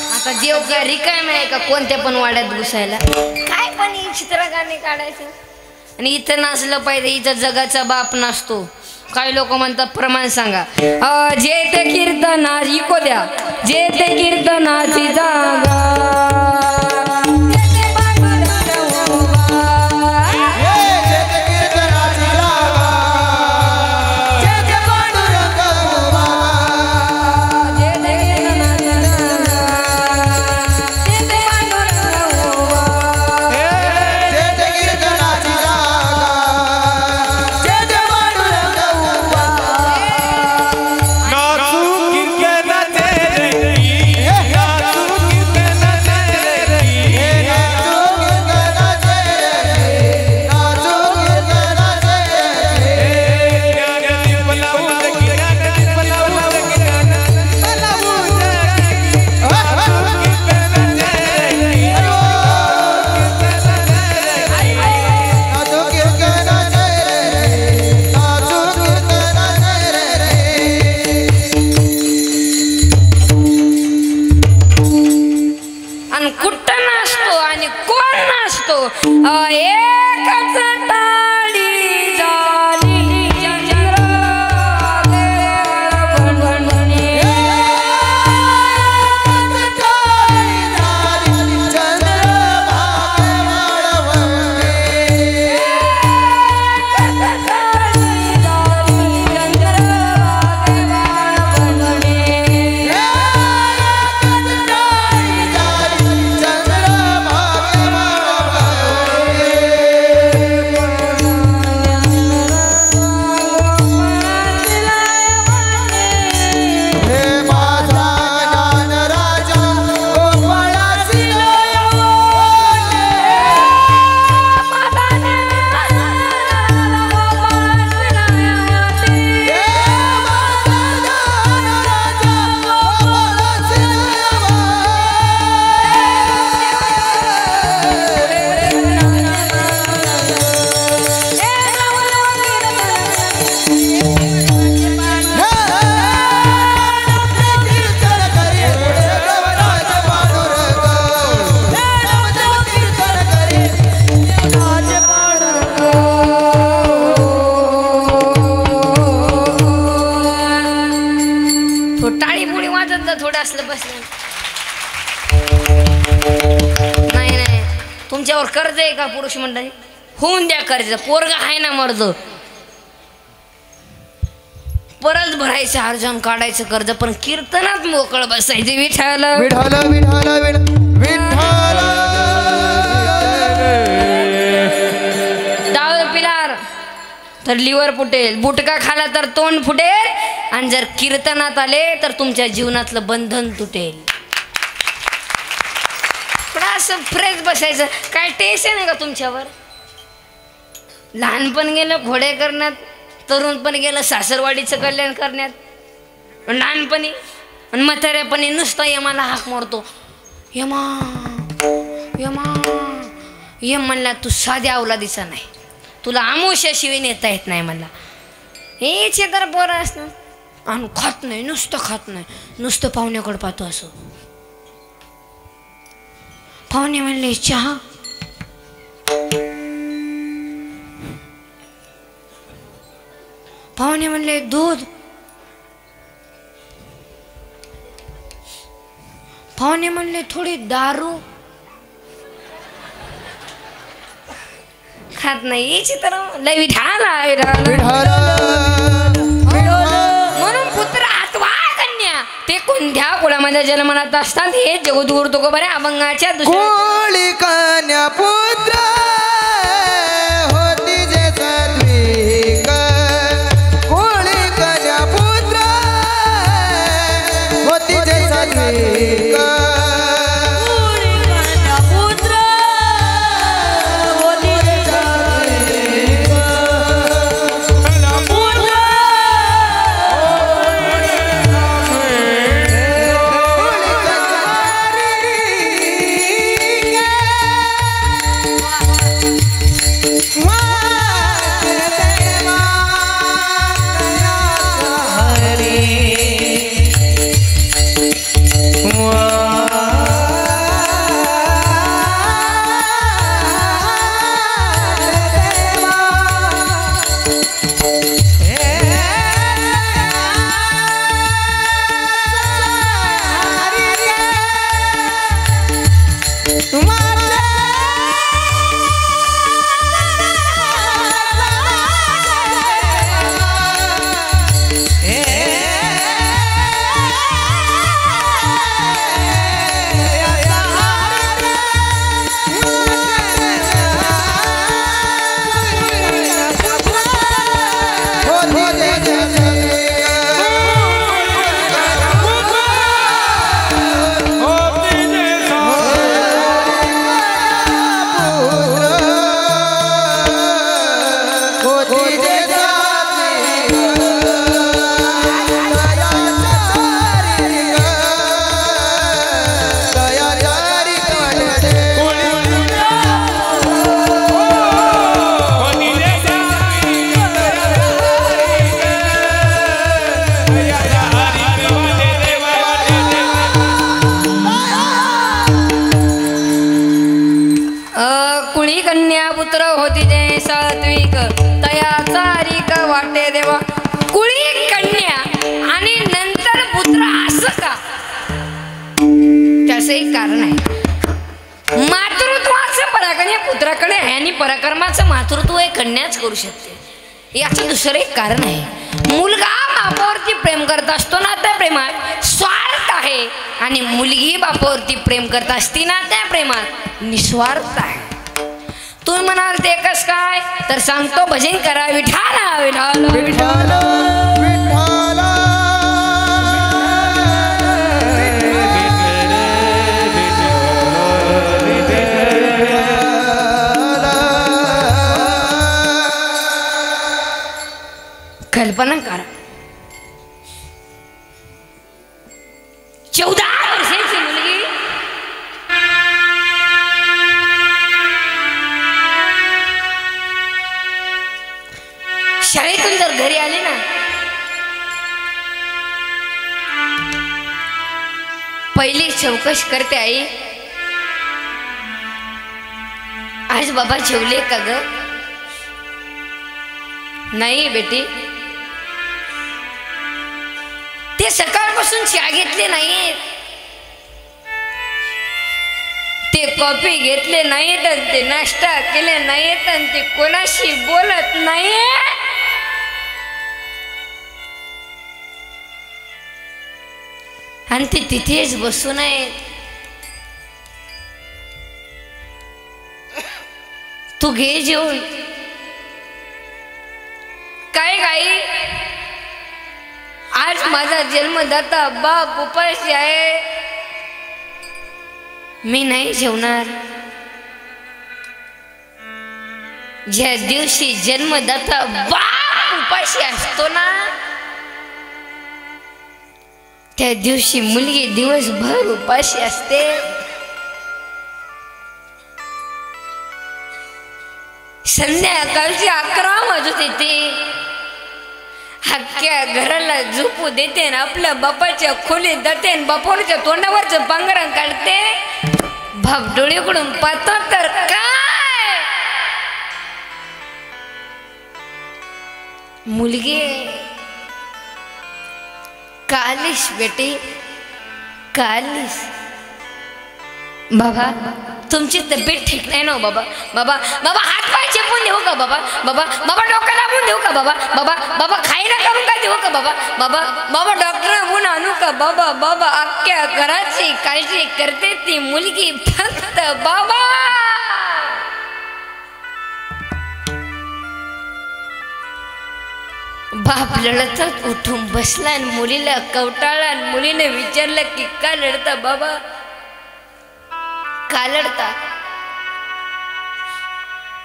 आता देव काय रिकाम आहे का कोणत्या पण वाड्यात घुसायला काय पण चित्र गाणे काढायचं आणि इथं नसलं पाहिजे इथं जगाचा बाप नसतो काही लोक म्हणतात प्रमाण सांगा जे ते कीर्तना इको द्या जे ते कीर्तनाची जागा तुमच्यावर कर्ज आहे का पुरुष मंडळी होऊन द्या कर्ज पोरगा आहे ना मर्द परत भरायचं अर्जन काढायचं कर्ज पण कीर्तनात मोकळ बसायचे विठ्ठल विठ्ठल विठ्ठल विठ्ठल डाळ पिलार तर लिव्हर फुटेल बुटका खाला तर तोंड फुटेल आणि जर कीर्तनात आले तर तुमच्या जीवनातलं बंधन तुटेल असं फ्रेश बसायचं काय टेन्शन आहे का तुमच्यावर लहानपण गेलं घोडे करण्यात तरुणपण गेलं सासरवाडीचं कल्याण करण्यात लहानपणी आणि म्हाताऱ्यापणी नुसता यमाला हाक मारतो यमा यमा यम म्हणला तू साध्या अवलादीचा नाही तुला आमुष्याशिवाय नेता येत नाही मला हेच तर पोरं असणार आणि खात नाही नुसतं खात नाही नुसतं पाहुण्याकडे पाहतो असं पाहुणे म्हणले चहा पाहुणे म्हणले दूध पाहुणे म्हणले थोडी दारू खात नाही याची तर लय विठाला म्हणून पुत्र आत्वा कन्या ते कोणत्या कुळामध्ये जन्मनात असतात हे जगद्गुरु तुकोबऱ्या अभंगाच्या कोळी कन्या पुत्र होती जे सत्विक होती जे सात्विक तयाचा हरिक वाटे देवा. कुळी कन्या आणि नंतर पुत्र असं का? त्याचं एक कारण आहे. मातृत्वाचं पराक्रम या पुत्राकडे आहे आणि पराक्रमाचं मातृत्व हे कन्याच करू शकते. याचं दुसरं एक कारण आहे. मुलगा बापावरती प्रेम करत असतो ना, त्या प्रेमात स्वार्थ आहे आणि मुलगी बापावरती प्रेम करत असती ना, त्या प्रेमात निस्वार्थ आहे. तुम्ही म्हणाल ते कस काय? तर सांगतो, भजन करा विठाला विठाला विठाला विठाला कल्पना करा, 14 वर्षाची मुलगी शाळेतून जर घरी आली ना, पहिली चौकशी करते, आई आज बाबा जेवले का ग? नाही बेटी, ते सकाळपासून चहा घेतले नाहीत, ते कॉफी घेतले नाहीत, ते नाश्ता केले नाहीत, आणि ते कोणाशी बोलत नाही, आणि ते तिथेच बसून आहेत. तू घे जेवून. काय गाई, आज माझा जन्मदाता बाप उपाशी आहे, मी नाही जेवणार. ज्या दिवशी जन्मदाता बाप उपाशी असतो ना, त्या दिवशी मुलगी दिवसभर उपाशी असते. संध्याकाळची 11 वाजत येते, अख्ख्या घराला झोपू देते, आपल्या बापाच्या खोलीत जाते, बापाच्या तोंडावरचं पांघरण काढते. बाप डोळ्याकडून पाहतो तर काय, मुलगी कालीस बेटी, कालीस. बाबा तुमची तब्येत ठीक नाही ना बाबा? बाबा बाबा हात पाय चेपून देऊ का बाबा? बाबा बाबा डोकं दाबून देऊ का बाबा? बाबा बाबा खायला करून काय देऊ का बाबा? बाबा बाबा डॉक्टरांहून आणू का बाबा? बाबा अख्ख्या घराची काळजी करते ती मुलगी फक्त बाबा. बाप लढतच उठून बसला आणि मुलीला कवटाळला. मुलीने विचारलं की का लढता बाबा, का लढता?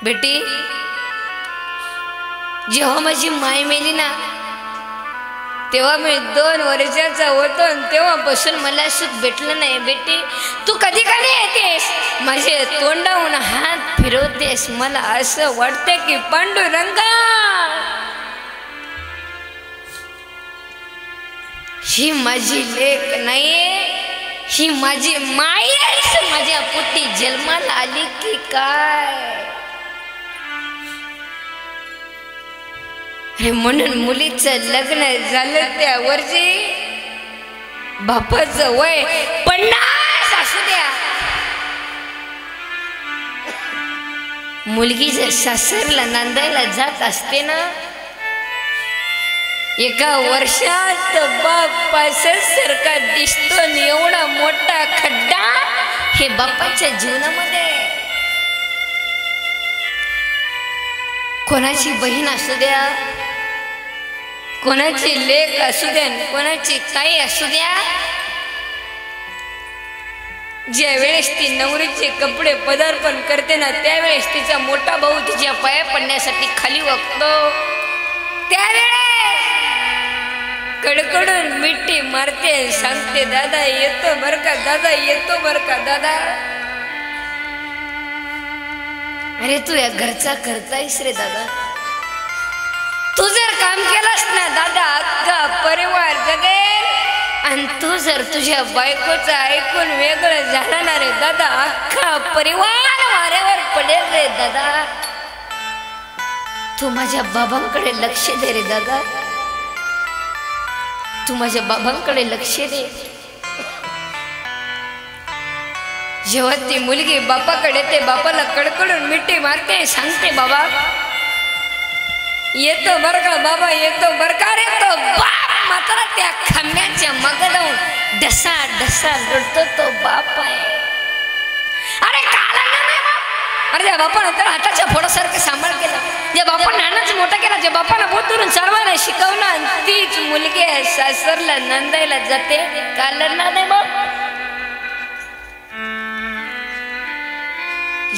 बेटी जेव्हा माझी माय मेली ना, तेव्हा मी 2 वर्षाचा होतो, तेव्हापासून मला सुख भेटलं नाही. बेटी तू कधी कधी येतेस, माझे तोंडाहून हात फिरवतेस, मला असं वाटतं की पांडुरंगा ही माझी लेक नाहीये, ही माझी माय आहे, माझ्या पोटी जन्माला आली की काय? हे म्हणून मुलीचं लग्न झालं त्या वर्षी. बापाचं वय 50 असू द्या, मुलगी जर सासरला नांदायला जात असते ना, एका वर्षात बापासारखा दिसतो एवढा मोठा खड्डा हे बापाच्या जीवनामध्ये. कोणाची बहीण असू द्या, कोणाची लेक असू द्या, कोणाची ताई असू द्या, ज्यावेळेस ती नवरीचे कपडे पदार्पण करते ना त्यावेळेस तिचा मोठा भाऊ तिच्या पाया पडण्यासाठी खाली वागतो. त्यावेळेस कडकडून मिठी मारते, सांगते दादा येतो बर का, दादा येतो बर का दादा. अरे तू या घरचा करतायस रे दादा. तू जर काम केलास ना दादा अख्खा परिवार जगेल, आणि तू जर तुझ्या बायकोचं ऐकून वेगळं झालं ना रे दादा अख्खा परिवार वाऱ्यावर पडेल रे दादा. तू माझ्या बाबांकडे लक्ष दे रे दादा, तू माझ्या बाबांकडे लक्ष दे. जेव्हा ती मुलगी बापाकडे ते बापाला कडकडून मिठी मारते, सांगते बाबा येतो बर का बाबा, येतो बर का रे. तो बाप मात्र त्या खांब्याच्या मागे जाऊन ढसा ढसा लढतो. तो बाप आहे. अरे काला नाही बाप. अरे ज्या बापानं त्याला हाताच्या फोडासारखं सांभाळ केला, ज्या बापानं नानाच मोठा केला, ज्या बापानं बोट धरून चालवायला शिकवलं, तीच मुलगी आहे सासरला नांदायला जाते. काला नाही बाप.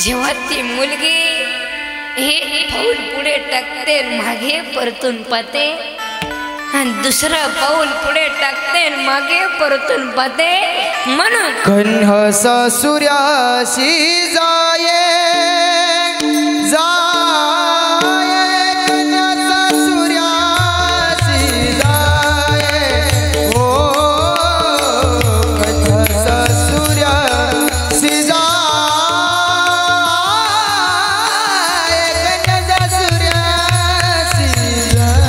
जेव्हा ती मुलगी हे पाऊल पुढे टाकते, मागे परतून पाहते, आणि दुसरं पाऊल पुढे टाकते, मागे परतून पाहते. म्हणून कन्ह सासुऱ्याशी जाये जाये, कन्या सासुऱ्याशी जाये, हो कन्या सासुऱ्याशी जाये, कन्या सासुऱ्याशी जाये.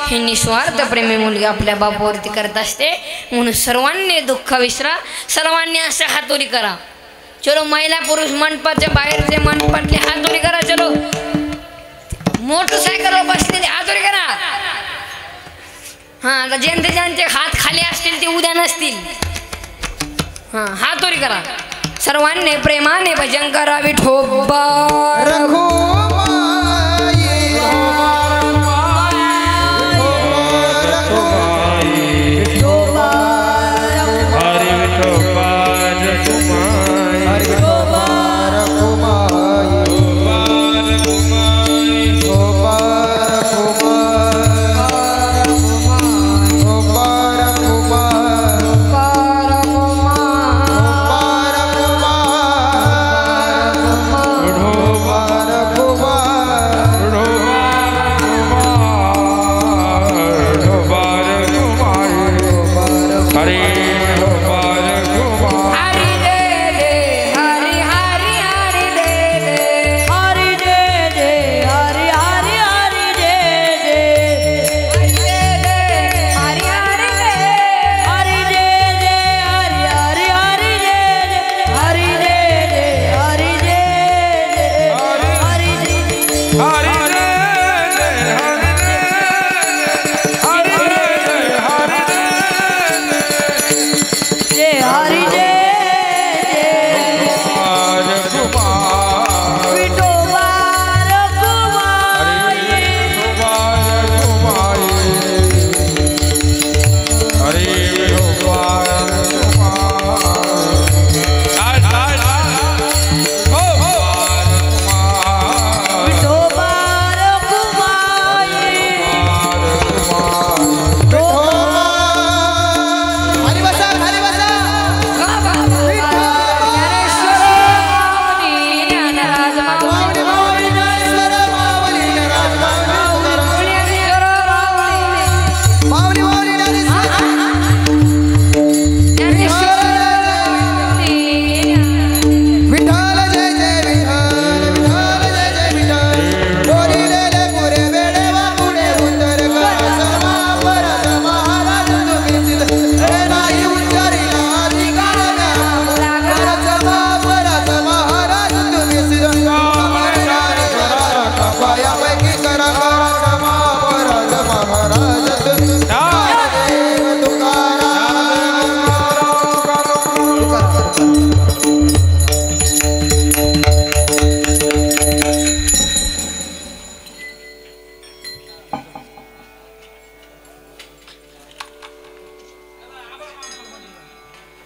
हे निस्वार्थ प्रेमी मुलगी आपल्या बापावरती करत असते. म्हणून सर्वांनी दुःख विसरा, सर्वांनी असं हातोरी करा. चलो महिला पुरुष मंडपाच्या बाहेरचे मंडपातले हातोरी करा. चलो मोटरसायकलवर बसलेले हातोरी करा. हा आता ज्यांचे हात खाली असतील ते उद्या नसतील. हा हातोरी करा. सर्वांनी प्रेमाने भजन करा. विठोबा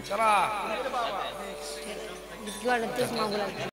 चला. तेच मागू लागले.